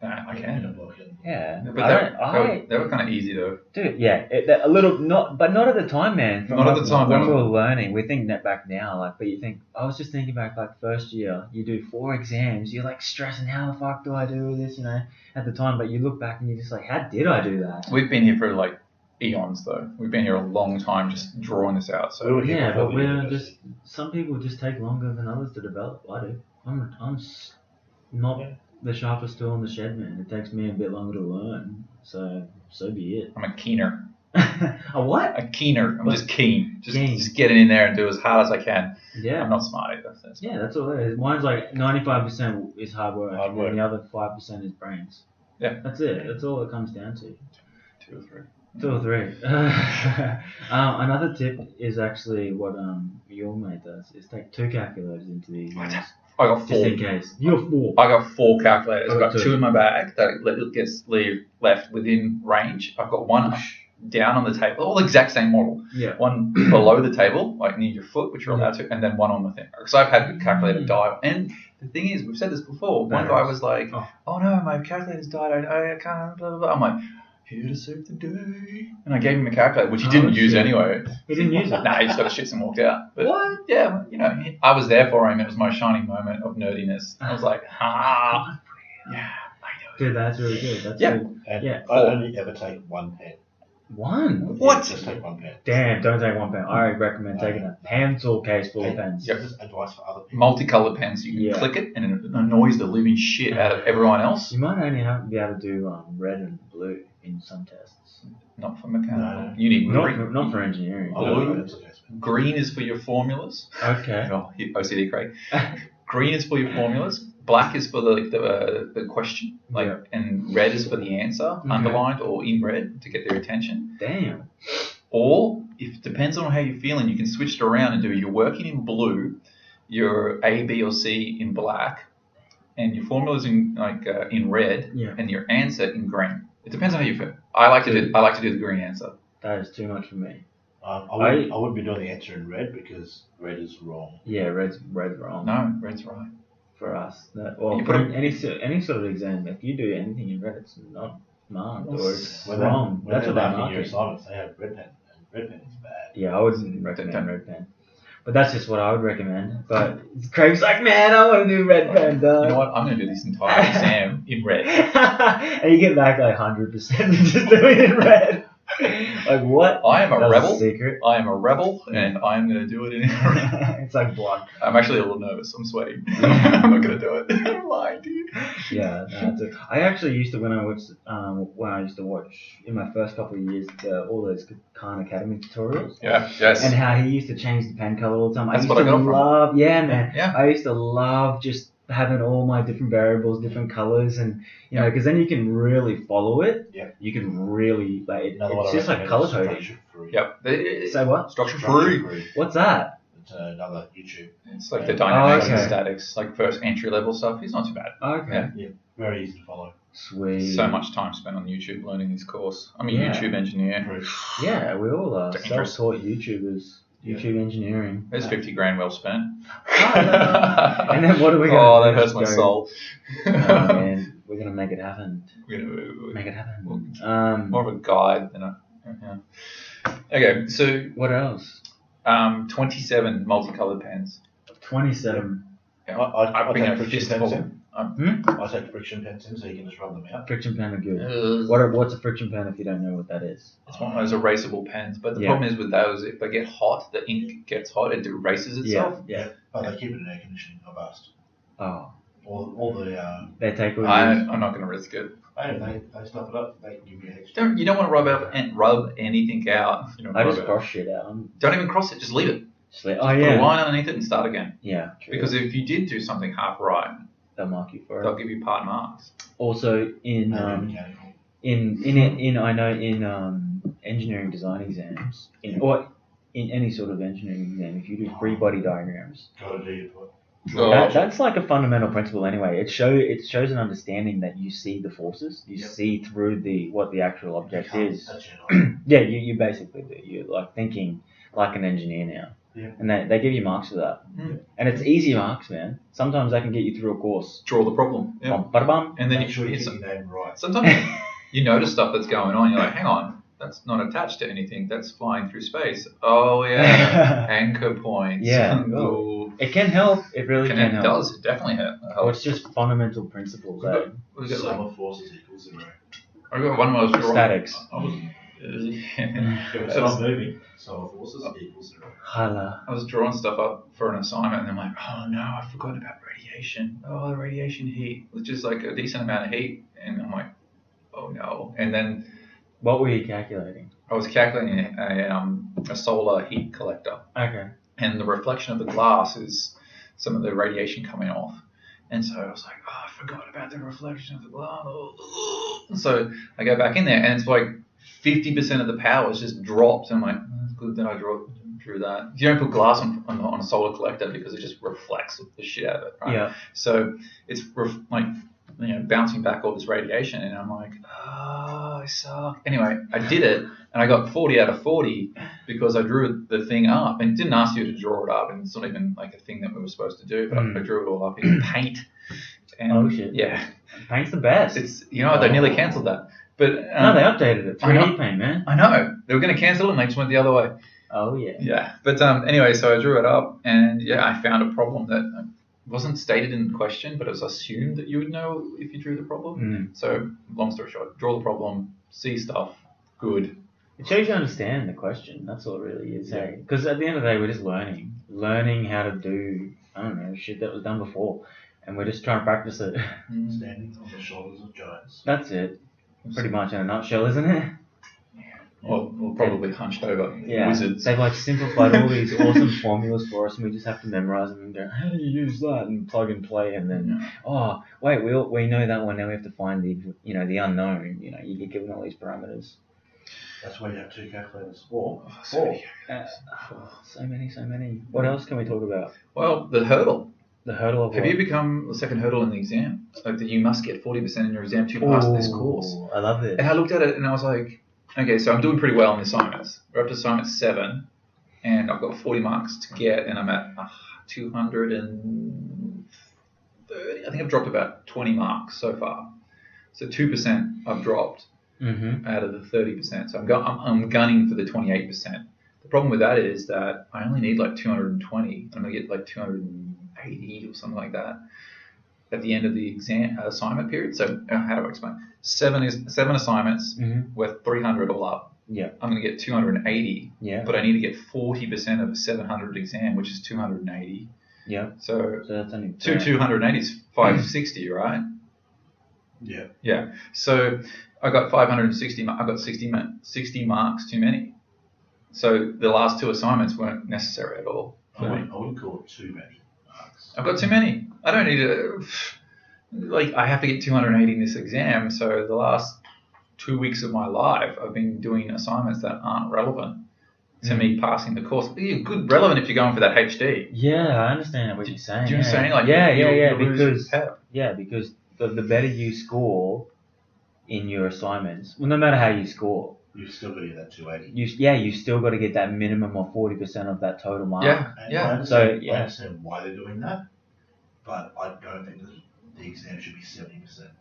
I In a can. block and Yeah, But they were kind of easy though. dude, yeah, a little, not at the time, man. Not at the time, when no. we were learning. We think that back now, like, but you think, I was just thinking back, like, first year, you do 4 exams, you're like stressing, how the fuck do I do this, you know, at the time, but you look back and you're just like, how did I do that? We've been here for like eons though. We've been here a long time just drawing this out. So We were here Yeah, before but the we're university. just, some people just take longer than others to develop. I do. I'm not Yeah. the sharpest tool in the shed, man. It takes me a bit longer to learn, so be it. I'm a keener. A what? A keener. I'm just keen. Keen. Just get it in there and do as hard as I can. Yeah. I'm not smart either. That's Yeah, that's all it is. Mine's like 95% is hard work, Hard work. and the other 5% is brains. Yeah. That's it. That's all it comes down to. 2 or 3. 2 or 3. Another tip is actually what your mate does, is take 2 calculators into the exams, I got 4. just in case. You're 4. I got 4 calculators. I I've got got 2. 2 in my bag that gets left within range. I've got 1 down on the table, all the exact same model. Yeah. 1 below the table, like near your foot, which you're allowed to, and then 1 on the thing. Because I've had the calculator die. And the thing is, we've said this before. One guy was like, "Oh no, my calculator's died. I can't." Blah blah blah. I'm like, "Here to save the day," and I gave him a calculator, which he didn't use shit. anyway. He didn't use it. Nah, he just got the shits and walked out. But What? yeah, you know, I was there for him. It was my shining moment of nerdiness. I was like, "Ha, yeah, I know." Dude, that's really good. That's Yeah. good. And Yeah. I only ever take 1 pen. 1? What? Yeah, just take 1 pen. Damn, don't take 1 pen. I recommend taking a pencil case full of pens. Yep. Just advice for other people. Multicolored pens, you can Yeah. click it and it annoys the living shit out of everyone else. You might only be able to do red and blue in some tests. Not for mechanical. No. You need Not green. not for engineering. I don't know, pencil case. Green is for your formulas. Okay. Oh, OCD, Craig. Green is for your formulas. Black is for the question, Yeah. and red is for the answer, Okay. underlined or in red to get their attention. Damn. Or if it depends on how you're feeling, you can switch it around and do you're working in blue, your A, B, or C in black, and your formulas in in red, Yeah. and your answer in green. It depends on how you feel. I like to do the green answer. That is too much for me. I wouldn't be doing the answer in red because red is wrong. Yeah, red's wrong No, red's right. for us. Well, You for put any sort of exam, if you do anything in red, it's not marked or it's When wrong. When That's they're what they're marking your marking. assignments, they have red pen, and red pen is bad. Yeah, I wouldn't recommend red pen. But that's just what I would recommend. But Craig's like, man, I want to do red pen, dog. You know what? I'm going to do this entire exam in red. And you get back like 100% just doing it in red. Like what? I am a That's rebel. secret. I am a rebel, and I am going to do it in red. It's like blood. I'm actually a little nervous. I'm sweating. I'm not going to do it. I'm lying to you. Yeah, no, that's it. I actually used to when I used to watch in my first couple of years all those Khan Academy tutorials. Yeah. Yes. And how he used to change the pen color all the time. That's I used what I to got from. love, yeah, man. Yeah. I used to love just having all my different variables, different colors, and you know, because then you can really follow it. Yeah. You can really Another one it's I just like recommend color is coding. Structure Free. Yep. Say what? Structure Structure free. Free. What's that? It's another YouTube. It's like the dynamics and okay. statics, like first entry level stuff. It's not too bad. Okay. Yeah. Very easy to follow. Sweet. So much time spent on YouTube learning this course. I'm a Yeah. YouTube engineer. Free. Yeah, we all are Dangerous. self-taught YouTubers. YouTube engineering. There's 50 grand well spent. And then what are we gonna Oh, do? that hurts my Just go, soul. Oh man, we're gonna make it happen. We're Make it happen. more of a guide than a. Yeah. Okay, so What else? 27 multicolored pens. 27 I bring take a friction fistful. pens in. Hmm? I take friction pens in so you can just rub them out. friction pen are good. It's What's a friction pen if you don't know what that is? one of those erasable pens, but the Yeah. problem is with those, if they get hot, the ink gets hot, it erases itself. Yeah. But they keep it in air conditioning. I've asked. Oh, All the they take all I'm not going to risk it. they stuff it up. They can give you an extra. You don't want to rub anything out. You don't I rub just it. cross shit out. Don't even cross it. Just leave it. Oh Put a yeah. line underneath it and start again. Yeah. True. Because if you did do something half right, they'll mark you for they'll it. give you part marks. Also in Mechanical. engineering design exams or in any sort of engineering exam, if you do free body diagrams, Gotta do your Oh. That's like a fundamental principle anyway. It shows an understanding that you see the forces, you see through what the actual object is. Yeah, you basically do. You're like thinking like an engineer now. Yeah. And they give you marks for that. Mm. And it's easy marks, man. Sometimes they can get you through a course. Draw the problem. Yeah. Bum, bada, bum. And then Make sure you get your name right. sometimes you notice stuff that's going on. You're like, hang on, that's not attached to anything. That's flying through space. Oh yeah, anchor points. Yeah. Ooh. It can help. It really can It help. does. It definitely helps. Oh, it's just fundamental principles. Eh? We've got Sum of forces equals 0. I got one where I was drawing. Statics. If it's not moving, sum of forces equals 0. Hala. I was drawing stuff up for an assignment, and I'm like, oh no, I forgot about radiation. Oh, the radiation heat, which is like a decent amount of heat, and I'm like, oh no. And then What were you calculating? I was calculating a solar heat collector, Okay. and the reflection of the glass is some of the radiation coming off. And so I was like, oh, I forgot about the reflection of the glass. And so I go back in there, and it's like 50% of the power is just dropped. And I'm like, oh, it's good that I drew that. You don't put glass on a solar collector because it just reflects the shit out of it, right? Yeah. So it's bouncing back all this radiation, and I'm like, oh, I suck. Anyway, I did it, and I got 40 out of 40 because I drew the thing up, and it didn't ask you to draw it up, and it's not even like a thing that we were supposed to do, but I drew it all up in paint. And Oh, shit. Yeah. Paint's the best. It's they nearly cancelled that. But no, they updated it. 3D paint, man. I know. They were going to cancel it, and they just went the other way. Oh, yeah. Yeah. But anyway, so I drew it up, and yeah, I found a problem that wasn't stated in question, but it was assumed that you would know if you drew the problem. So, long story short, draw the problem, see stuff, good. It shows you understand the question. That's all it really is, hey? Because at the end of the day, we're just learning how to do, I don't know, shit that was done before, and we're just trying to practice it. Standing on the shoulders of giants. That's it. Pretty much in a nutshell, isn't it? Or probably hunched over wizards. They've like simplified all these awesome formulas for us, and we just have to memorize them and go, how do you use that, and plug and play, and then oh wait, we know that one. Now we have to find the unknown. You get given all these parameters. That's why you have 2 calculators. Or So many. What else can we talk about? Well, the hurdle. The hurdle of Have you become the second hurdle in the exam? Like that you must get 40% in your exam to pass this course. I love it. And I looked at it and I was like, okay, so I'm doing pretty well in the assignments. We're up to assignment 7, and I've got 40 marks to get, and I'm at 230. I think I've dropped about 20 marks so far. So 2% I've dropped out of the 30%. So I'm gunning for the 28%. The problem with that is that I only need like 220, and I'm going to get like 280 or something like that at the end of the exam assignment period. So how do I explain? 7 assignments worth 300 all up. Yeah. I'm going to get 280. Yeah. But I need to get 40% of a 700 exam, which is 280. Yeah. So that's only 280 is 560, right? Yeah. Yeah. So I got 560. I got 60 marks too many. So the last 2 assignments weren't necessary at all. I wouldn't call it too many marks. I've got too many. I don't need to. I have to get 280 in this exam. So the last 2 weeks of my life, I've been doing assignments that aren't relevant to me passing the course. They're good relevant if you're going for that HD. Yeah, I understand what you're saying. Do you know what I'm saying? Like, because the better you score in your assignments, well, no matter how you score, You've still got to get that 280. You still got to get that minimum of 40% of that total mark. I understand why they're doing that, but I don't think the exam should be 70%.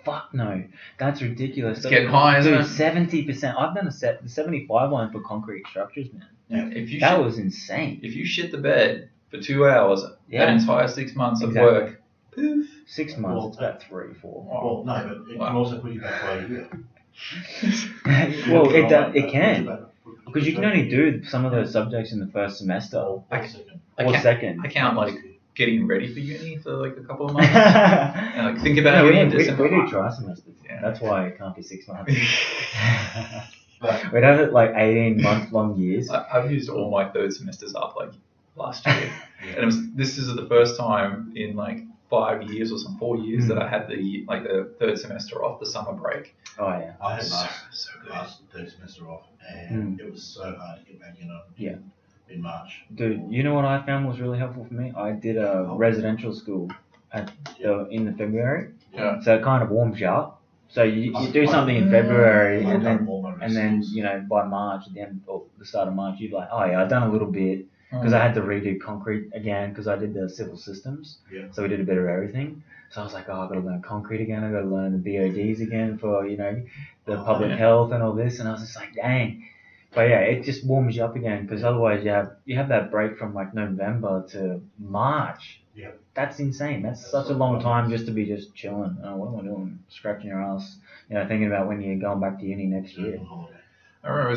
Fuck no, that's ridiculous. It's getting high, isn't it? 70%. I've done the 75 one for concrete structures, man. Yeah, was insane. If you shit the bed for 2 hours, that entire 6 months of work, poof. 6 months, it's about 3, 4. Well, no, but it can also put you back by a year. Well, it can. Because you can only do some of those subjects in the first semester. Or second. I count like getting ready for uni for like a couple of months. And like think about uni in December. We do try semesters. Yeah. That's why it can't be 6 months. We'd have it like 18-month long years. I've used all my third semesters up like last year. And this is the first time in like 5 years or 4 years that I had the third semester off, the summer break. Oh yeah. I had last third semester off, and it was so hard to get back in on. Yeah. in March. Dude, you know what I found was really helpful for me? I did a residential school in the February. Yeah. So it kind of warms you up. So you do something in February and then you know by March, at the end or the start of March, you're like, oh yeah, I've done a little bit because I had to redo concrete again because I did the civil systems. Yeah. So we did a bit of everything. So I was like, oh, I've got to learn concrete again. I've got to learn the BODs again for the public health and all this. And I was just like, dang. But yeah, it just warms you up again because otherwise you have that break from like November to March. Yeah. That's insane. That's such a long time just to be just chilling. What am I doing? Scratching your ass. Thinking about when you're going back to uni next year. I remember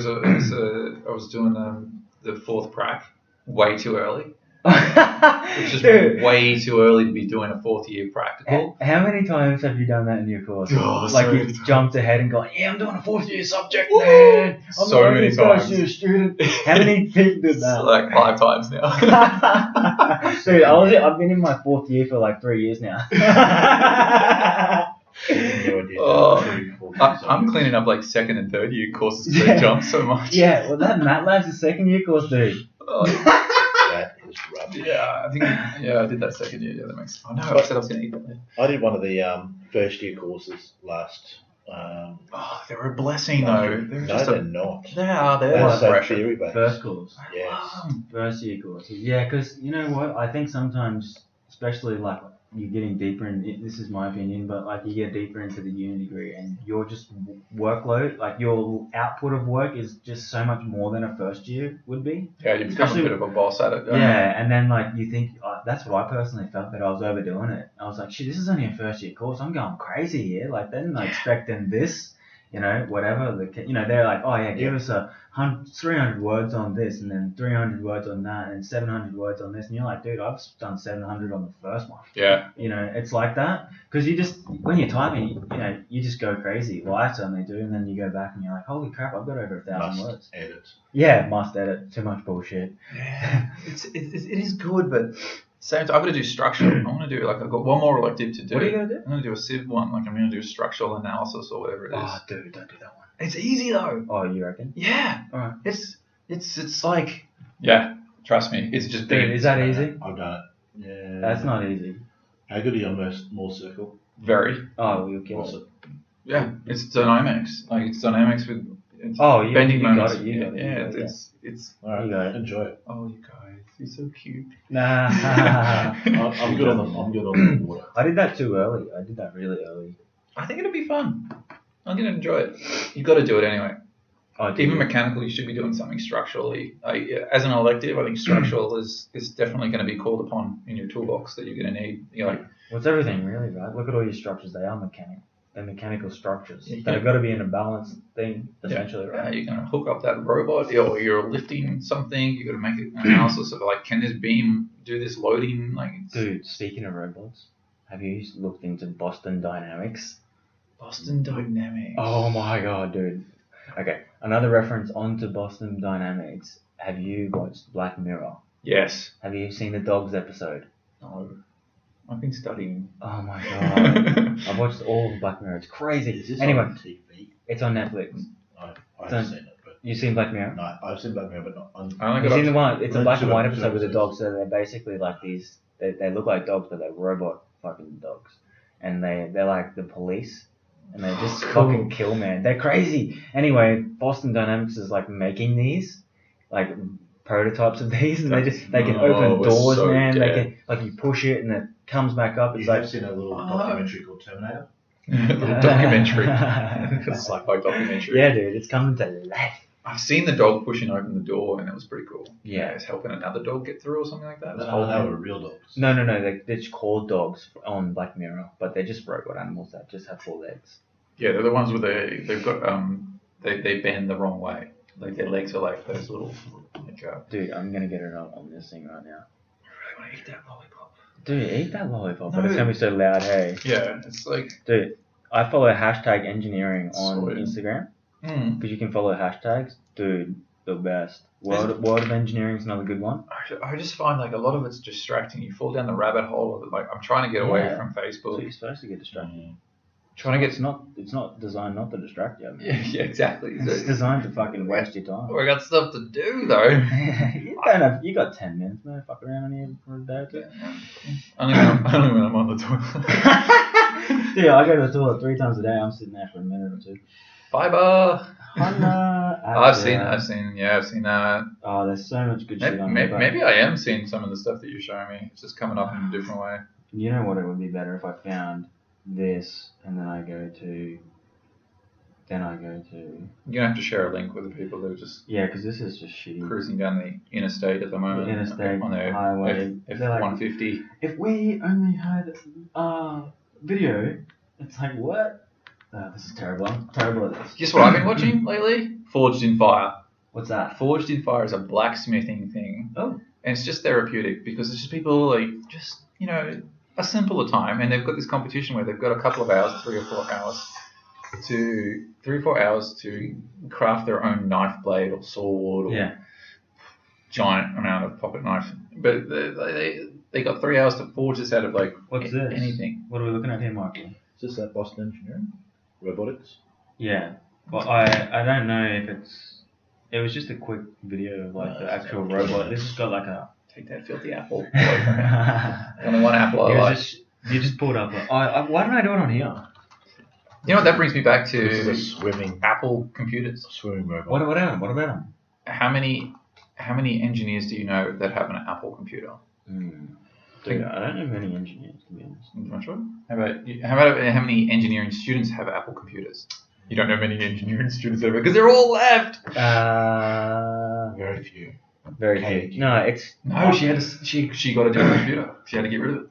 I was doing the fourth prac way too early. It's just Dude, way too early to be doing a fourth year practical. how many times have you done that in your course? Oh, like so you many times. jumped ahead and gone, yeah, I'm doing a fourth year subject, man. I'm So the many only first times. year student. How many people did that? Like 5 times now. Dude, I've been in my fourth year for like 3 years now. I'm cleaning up like second and third year courses because I jump so much. Yeah, well that MATLAB's a second year course, dude. That is rubbish. Yeah, I did that second year. Yeah, that makes. Oh no, I said I was going to eat that later. I did one of the first year courses last. Oh, they're a blessing though. They're No, just they're not. they're They're like so pressure. theory based. First course. Yes. First year courses. Yeah, because you know what? I think sometimes, especially like you're getting deeper in, this is my opinion, but like you get deeper into the uni degree and your just workload, like your output of work is just so much more than a first year would be. Yeah, you become a bit of a boss at it. Yeah, and then like you think, that's what I personally felt, that I was overdoing it. I was like, shit, this is only a first year course. I'm going crazy here. Like they're not expecting this. Whatever they're like, oh yeah, give us 300 words on this, and then 300 words on that, and 700 words on this, and you're like, dude, I've done 700 on the first one. Yeah. It's like that because you just when you're typing, you just go crazy. Well, I certainly do, and then you go back and you're like, holy crap, I've got over 1,000 words. Edit. Yeah, must edit. Too much bullshit. Yeah. It is good, but same time, I've got to do structural. I want to do I've got one more elective to do. What are you gonna do? I'm going to do a civ one. I'm going to do structural analysis or whatever it is. Oh, dude, don't do that one. It's easy though. Oh, you reckon? Yeah. All right. It's like trust me, it's just Dude, is that easy? I've done it. Yeah. That's not easy. How good are you on more circle? very. Oh, you'll kill What's it. it? Yeah, it's dynamics. Like it's dynamics with Oh, bending you got moments. it. You got it. Yeah, you got it, it's. All right. You got it. Enjoy it. Oh, you guys, you're so cute. Nah. I'm good on the water. I did that too early. I did that really early. I think it'll be fun. I'm gonna enjoy it. You've got to do it anyway. Oh, Even mechanical, you should be doing something structurally. As an elective, I think structural is definitely going to be called upon in your toolbox that you're going to need. Well, it's everything really, right? Look at all your structures. They are mechanical. They're mechanical structures. Yeah, that have got to be in a balanced thing, essentially, Yeah, right? you're going to hook up that robot, or you're lifting something. You've got to make an analysis of can this beam do this loading? Dude, speaking of robots, have you looked into Boston Dynamics? Boston Dynamics. Oh my god, dude. Okay, another reference onto Boston Dynamics. Have you watched Black Mirror? Yes. Have you seen the dogs episode? No. I've been studying. Oh my god. I've watched all of Black Mirror. It's crazy. Is this Anyway, on TV? it's on Netflix. I haven't seen it, but You seen Black Mirror? no, I've seen Black Mirror, but not on. I only You've got seen the up, one? It's a Let's black and do it, white let's episode with the do it. dogs. So they're basically like these. They look like dogs, but they're robot fucking dogs, and they're like the police, and they just fucking kill, man. They're crazy. Anyway, Boston Dynamics is like making these, like prototypes of these, and they can open it's doors, so man. dead. They can you push it and it comes back up. You It's have like seen a little documentary called Terminator? little documentary. Sci-fi documentary. yeah, dude, it's coming to life. I've seen the dog pushing open the door, and it was pretty cool. Yeah. It's helping another dog get through or something like that. It was No, they holding- were real dogs. No, they're just called dogs on Black Mirror, but they're just robot animals that just have 4 legs. Yeah, they're the ones with they've got they bend the wrong way. Like their legs are like those little Dude, I'm gonna get it on this thing right now. I want to eat that lollipop. Dude, eat that lollipop, but No. it's gonna be so loud, hey. Yeah, it's like Dude, I follow hashtag engineering on Sweet. Instagram because you can follow hashtags. Dude, the best. World of Engineering is another good one. I just find a lot of it's distracting. You fall down the rabbit hole of I'm trying to get away Yeah. from So Facebook. you're supposed to get distracted. Trying to get It's not designed not to distract you. Man. yeah, exactly. It's designed to fucking waste your time. I got stuff to do though. Yeah, You got 10 minutes, man. Fuck around on here for a day or two. Only when I'm on the toilet. Dude, I go to the toilet 3 times a day. I'm sitting there for a minute or two. Fiber. I've seen that. Oh, there's so much good shit on there. Maybe I am seeing some of the stuff that you're showing me. It's just coming up in a different way. You know what? It would be better if I found this and then I go to. You're gonna have to share a link with the people that are just because this is just shitty. Cruising down the interstate at the moment. The interstate on their highway. F-150. If we only had video, it's like what? This is terrible. I'm terrible at this. Guess what I've been watching lately? Forged in Fire. What's that? Forged in Fire is a blacksmithing thing. Oh. And it's just therapeutic because it's just people like just a simpler time, and they've got this competition where they've got a couple of hours, 3 or 4 hours. To 3 or 4 hours to craft their own knife blade or sword or giant amount of pocket knife. But they got 3 hours to forge this out of what's this? Anything. What are we looking at here, Michael? Is this that Boston Engineering? Robotics? Yeah. Well, I don't know if it was just a quick video of the actual robot. This has got a... Take that filthy apple. Only one apple I like. You just pulled up why don't I do it on here? You know what that brings me back to? This is a swimming Apple computers. Swimming robot. What about them? How many engineers do you know that have an Apple computer? Dude, I don't know many engineers, to be honest. I'm not sure. How about how many engineering students have Apple computers? You don't know many engineering students ever because they're all left. Very few. Very few. No, she got a different computer. She had to get rid of it.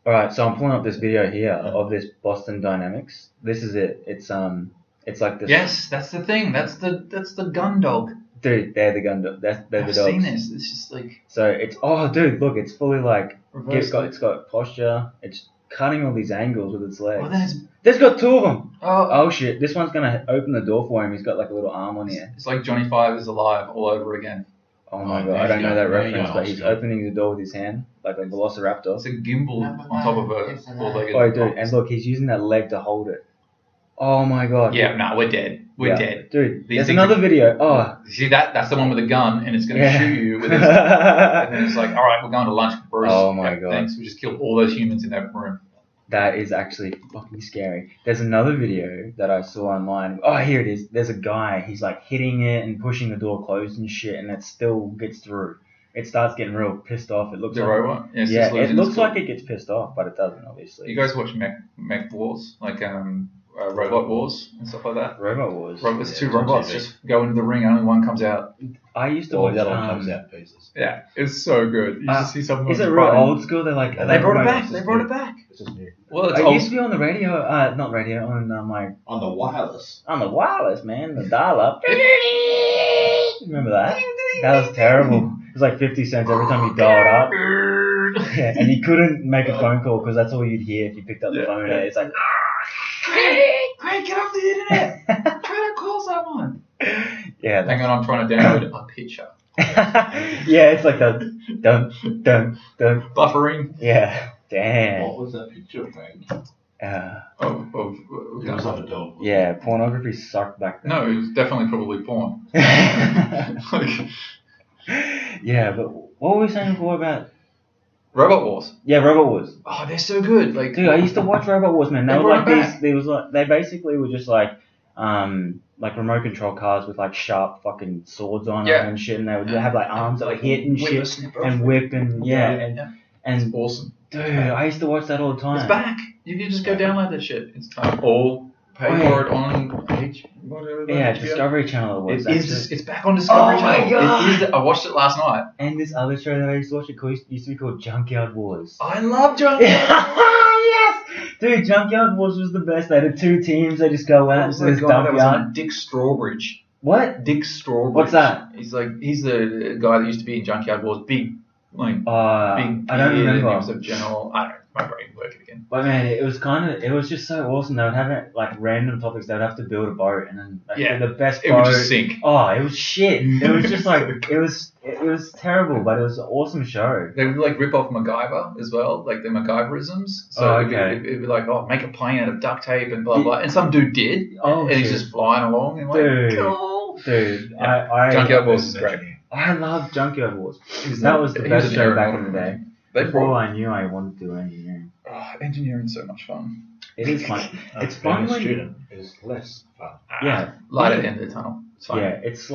All right, so I'm pulling up this video here of this Boston Dynamics. This is it. It's like this. Yes, that's the thing. That's the gun dog. Dude, they're the gun dog. They're the dogs. I've seen this. It's just So it's dude, look, it's fully reversed. it's got posture. It's cutting all these angles with its legs. Oh, then There's got 2 of them. Oh shit! This one's gonna open the door for him. He's got a little arm on here. It's like Johnny Five is alive all over again. Oh my god! I don't know that reference, but he's opening the door with his hand like a velociraptor. It's a gimbal on top of a four-legged. Oh, dude, and look, he's using that leg to hold it. Oh my god. Yeah, no, we're dead. We're dead. Dude, These there's things another video. Oh. See that's the one with the gun, and it's going to shoot you with it. And then it's like, all right, we're going to lunch, Bruce. Oh my god. Thanks, we just killed all those humans in that room. That is actually fucking scary. There's another video that I saw online. Oh, here it is. There's a guy. He's hitting it and pushing the door closed and shit, and it still gets through. It starts getting real pissed off. It looks the like robot. Yeah, it looks like it gets pissed off, but it doesn't, obviously. You guys watch Mech Wars, Robot Wars and stuff like that? Robot Wars. It's 2 robots just go into the ring. Only one comes out. I used to watch the other one comes out pieces. Yeah, it's so good. You just see something. Is it real old school? They're like they brought it back. They brought it back. This is new. Well, it's I used to be on the radio. Not radio. On on the wireless. On the wireless, man. The dial-up. Remember that? That was terrible. It was like 50 cents every time you dialed up. Yeah, and you couldn't make a phone call because that's all you'd hear if you picked up the phone. Yeah. It's like, Craig, get off the internet. Try to call someone. Yeah. Hang on, I'm trying to download a picture. Yeah, it's like the dun. Buffering. Yeah. Damn. What was that picture, Frank? Of It was of a dog. Yeah, pornography sucked back then. No, it was definitely probably porn. Yeah, but what were we saying before about Robot Wars? Yeah, Robot Wars. Oh, they're so good. Dude, I used to watch Robot Wars, man. They were like these. They basically were just like remote control cars with sharp fucking swords on them and shit, and they would have arms that would hit and shit and whip and and it's awesome. Dude, I used to watch that all the time. It's back. You can just go download that shit. It's time. Or pay for it on Discovery Channel. It's back on Discovery Channel. My god! I watched it last night. And this other show that I used to watch used to be called Junkyard Wars. I love Junkyard. Yes, dude, Junkyard Wars was the best. They had 2 teams. They just go out into this junkyard. Dick Strawbridge. What? Dick Strawbridge. What's that? He's the guy that used to be in Junkyard Wars. Big. Big I don't remember. He was a general. I don't know. My brain working again. But man, it was just so awesome. They would have it random topics. They would have to build a boat, and then the best boat. It would just sink. Oh, it was shit. It was just it was terrible, but it was an awesome show. They would rip off MacGyver as well, the MacGyverisms. So it'd be make a plane out of duct tape and blah blah. And some dude did. Oh, and he's just flying along and dude, cool. Dude, Junkyard Wars is great. I loved Junkyard Wars. He's That not- was the he best an show back aeronaut, in the day. They Before brought I knew I wanted to do engineering. engineering's so much fun. It is fun. It's Being fun a when you, student is less fun. yeah, Light at the end of the tunnel. It's fine. yeah. It's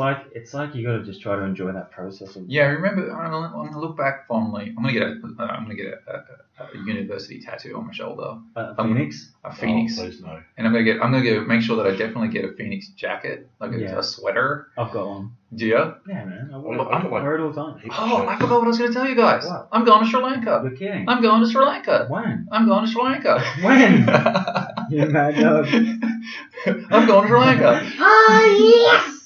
like you gotta just try to enjoy that process. Of, Yeah, I remember. I'm gonna look back fondly. I'm gonna get a university tattoo on my shoulder, Phoenix. a phoenix, Oh, please no. and I'm gonna make sure that I definitely get a phoenix jacket, like Yeah. a sweater. I've got one. Do you? Yeah, man. I wear it all the time. Oh, I forgot what I was gonna tell you guys. What? I'm going to Sri Lanka. You're kidding. I'm going to Sri Lanka. When? I'm going to Sri Lanka. When? You mad dog. I'm going to Sri Lanka. yes.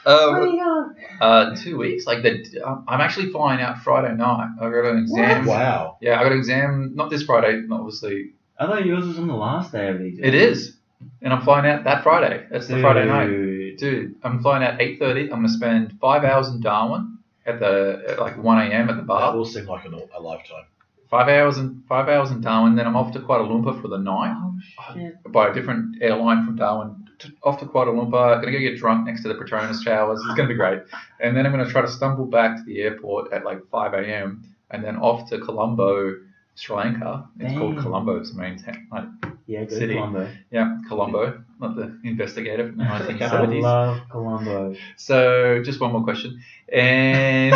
Where you going? 2 weeks. I'm actually flying out Friday night. I got an exam. Wow. Yeah, I got an exam. Not this Friday, obviously. I thought yours was on the last day of the exam. It is, and I'm flying out that Friday. That's the Friday night, Dude. dude. I'm flying out 8:30. I'm gonna spend 5 hours in Darwin at 1 a.m. at the That bar. will seem like a lifetime. 5 hours in Darwin. Then I'm off to Kuala Lumpur for the night Oh shit. by a different airline from Darwin. Off to Kuala Lumpur. Gonna go get drunk next to the Petronas showers. It's gonna be great. And then I'm gonna try to stumble back to the airport at 5 a.m. and then off to Colombo, Sri Lanka. It's called Damn. Colombo. It's the main town. Yeah, good City. Colombo. Yeah, Colombo, not the investigator from the I 1970s. love Colombo. So, just one more question. And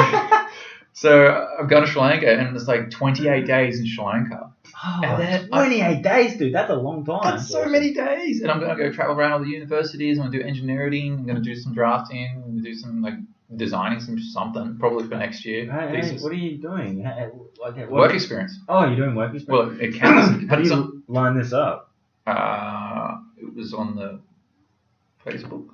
so, I'm going to Sri Lanka, and it's 28 days in Sri Lanka. Oh, And then 28 days, dude. That's a long time. That's so many days. And I'm going to go travel around all the universities. I'm going to do engineering. I'm going to do some drafting. I'm going to do some, designing something, probably for next year. Hey, Thesis. what are you doing? Work experience. Oh, you're doing work experience? Well, it counts. How do It's you line this up? it was on the Facebook.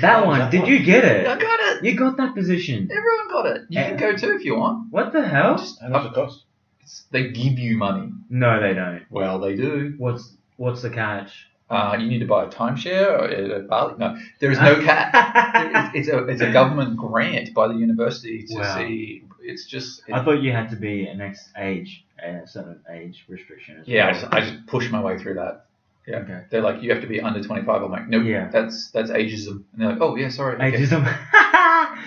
That one. Did you get I it? got it. You got that position. Everyone got it. You can go too if you want. What the hell? How much it cost? They give you money. No, they don't. Well, they do. What's the catch? You need to buy a timeshare or a Bali. No, there is no catch. It's a government grant by the university to Wow. see. It's just. I thought you had to be an X age, a certain age restriction. As Yeah, well. I just pushed my way through that. Yeah. Okay. They're like, you have to be under 25. I'm like, nope. Yeah. That's ageism. And they're like, oh yeah, sorry. Okay. Ageism.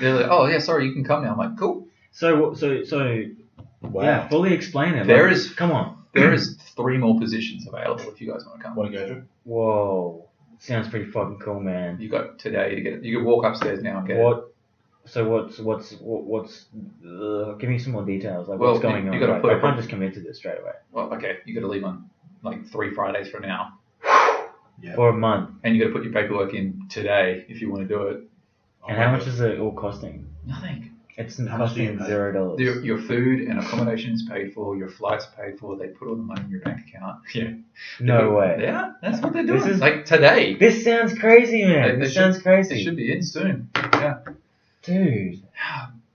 They're like, oh yeah, sorry, you can come now. I'm like, cool. Wow. Yeah, fully explain it. There is- Come on. There is 3 more positions available if you guys want to come. Want to go through? Whoa. Sounds pretty fucking cool, man. You got today to get it. You can walk upstairs now and get it. What? So what's? Give me some more details. Like Well, what's going you on? gotta Like, put I it- can't just commit to this straight away Well, okay, you got to leave on 3 Fridays from now. Yeah. for a month. And you got to put your paperwork in today if you want to do it. And how much is it all costing? Nothing. It's How much do you costing pay? $0. Your food and accommodation is paid for. Your flights are paid for. They put all the money in your bank account. Yeah. No way. Yeah, that's what they're This doing. is- Today. This sounds crazy, man. They This sounds It crazy. should be in soon. Yeah. Dude.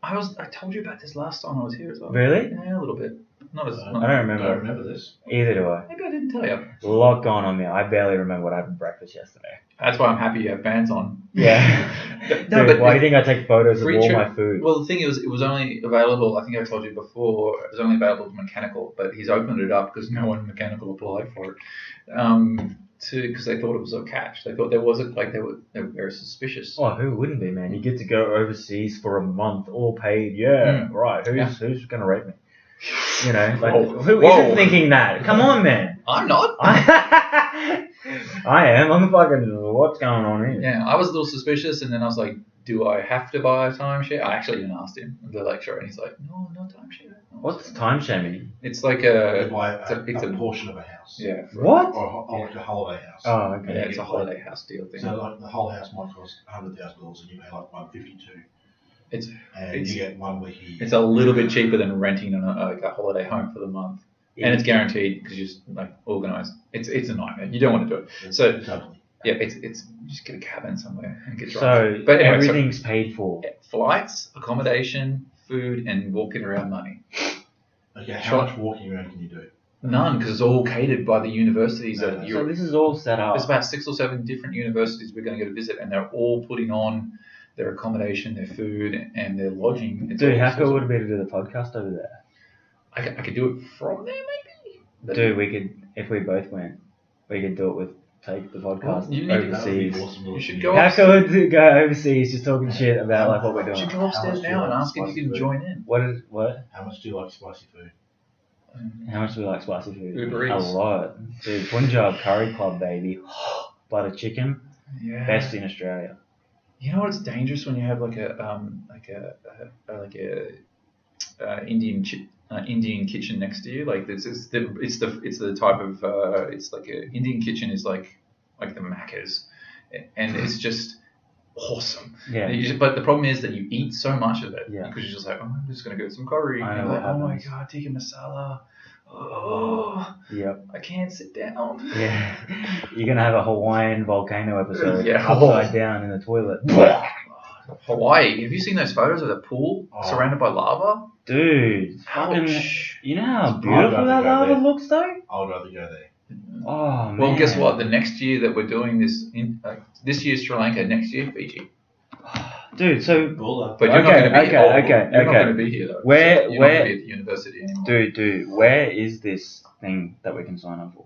I told you about this last time I was here as well. Really? Yeah, a little bit. Not as. I Not, don't I remember. don't remember this. Either do I. maybe I didn't tell you. A lot going on there. I barely remember what I had for breakfast yesterday. That's why I'm happy you have bands on. Yeah. No, Dude, but why do you think I take photos of free all trip- my food? Well, the thing is, it was only available. I think I told you before. It was only available to mechanical, but he's opened it up because no one mechanical applied for it. Because they thought it was a catch. They thought there wasn't they were very suspicious. Oh, who wouldn't be, man? You get to go overseas for a month, all paid. Yeah, right. Who's gonna rape me? You know, like who Whoa. isn't thinking that? Come on, man. I'm not. I am. I'm fucking. What's going on here? Yeah, I was a little suspicious, and then I was like, "Do I have to buy a timeshare?" I actually even asked him. They're like, "Sure," and he's like, "No, no timeshare." No. What's time shaming? It's like You a buy it's a a- portion of a house. yeah. What? Or like a holiday house. Oh, okay. Yeah, it's a holiday house deal thing. So like the whole house might cost $100,000 and you pay like $152. It's And It's- you get 1 week a year. it's a little bit cheaper than renting a holiday home for the month, and it's guaranteed because you're just organised. It's a nightmare. You don't want to do it. So Totally. yeah, it's just get a cabin somewhere and get drunk. So But anyway, everything's paid for. flights, accommodation, food, and walking around money. Okay, Sure. how much walking around can you do? None, because it's all catered by the universities that No, you're. So this is all set up. There's about 6 or 7 different universities we're going to go to visit, and they're all putting on their accommodation, their food, and their lodging. It's Dude, all how cool would it be to do the podcast over there? I could do it from there, maybe. But Dude, we could, if we both went, we could do it with take the podcast You need to go. overseas. Awesome. You should go How upstairs. cool to go overseas just talking shit about like what we're You doing? should go upstairs How much do now you and like ask if you spicy can food? join in. What? How much do you like spicy food? How much do we like spicy food? Uber A Eats. lot. Dude, Punjab Curry Club, baby. Butter chicken, Yeah. best in Australia. You know what's dangerous when you have like a Indian kitchen next to you? Like this is it's the type of it's like a Indian kitchen is like the Macca's, and it's just awesome. Yeah. But the problem is that you eat so much of it Yeah. because you're just like, oh, I'm just gonna get some curry. I know And what like, oh my happens. god, tikka masala. Oh, Yep. I can't sit down. Yeah. You're gonna have a Hawaiian volcano episode. Yeah. Upside down in the toilet. Hawaii. Have you seen those photos of the pool Oh. surrounded by lava? Dude, fucking, Ouch. you know how I'd beautiful rather that go lava there. looks though? I would rather go there. Oh man. Well, guess what? The next year that we're doing this, this year's Sri Lanka, next year Fiji. Dude, so Bulla. But you're not going to be okay, You're not okay. going to be here though. Where- So you're where- not going to be at the university anymore. dude, where is this thing that we can sign up for?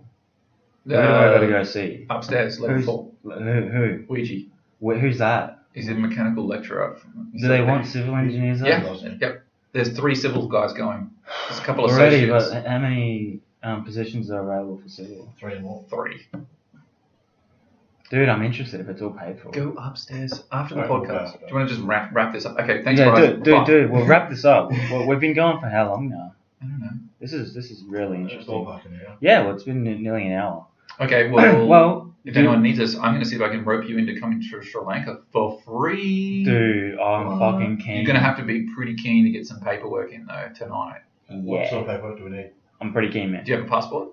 Who do I gotta go see? Upstairs, level Who's- 4. Who? Ouija. Who's that? He's a mechanical lecturer. Do they want civil engineers there? Yeah. Yep. There's 3 civil guys going. There's a couple of Already, associates. but how many positions are available for civil? 3 more. 3. Dude, I'm interested if it's all paid for. Go upstairs after the Right, we'll podcast. go. Do you want to just wrap this up? Okay, thanks, Yeah, guys. Bye. dude, we'll wrap this up. Well, we've been going for how long now? I don't know. This is really interesting. Ballpark an hour. Yeah, well, it's been nearly an hour. Okay, well, Well, if dude- anyone needs us, I'm going to see if I can rope you into coming to Sri Lanka for free. Dude, I'm fucking keen. You're going to have to be pretty keen to get some paperwork in though tonight. What sort Yeah, of paperwork do we need? I'm pretty keen, man. Do you have a passport?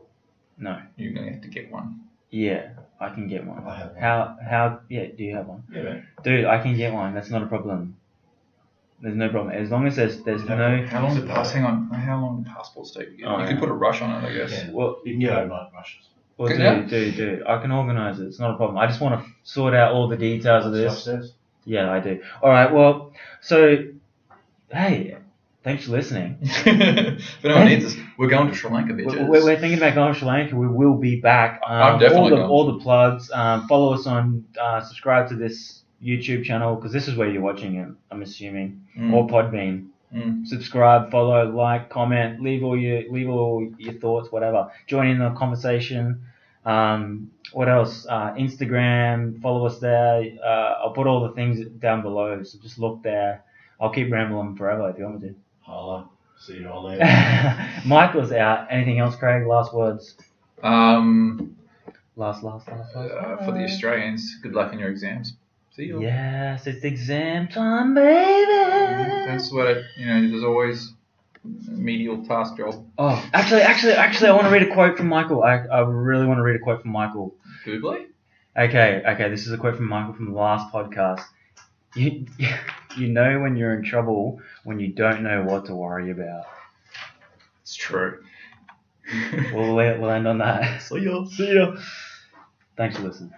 No. You're going to have to get one. Yeah, I can get one. I have one. How? Yeah, do you have one? Yeah, man. Dude, I can get one. That's not a problem. There's no problem as long as there's no. How long did hang on? How long do passports take to get? Oh, you yeah. could put a rush on it, I guess. Yeah. Well, You can get overnight rushes. well, Good now? dude, I can organise it. It's not a problem. I just want to sort out all the details of It's this. upstairs. Yeah, I do. All right. Well, so hey, thanks for listening. if anyone needs us, we're going to Sri Lanka, bitches. We're thinking about going to Sri Lanka. We will be back. I'm definitely going. all the plugs. Follow us on. Subscribe to this YouTube channel because this is where you're watching it. I'm assuming, or Podbean. Subscribe, follow, like, comment, leave all your thoughts, whatever. Join in the conversation. What else? Instagram. Follow us there. I'll put all the things down below. So just look there. I'll keep rambling forever if you want me to. Holla. See you all later. Michael's out. Anything else, Craig? Last words. Last. For the Australians, good luck in your exams. See you. Yes, it's exam time, baby. That's what there's always a medial task job. Oh, actually, I want to read a quote from Michael. I really want to read a quote from Michael. Googly? Okay. This is a quote from Michael from the last podcast. You know when you're in trouble when you don't know what to worry about. It's true. We'll end on that. See ya. See ya. Thanks for listening.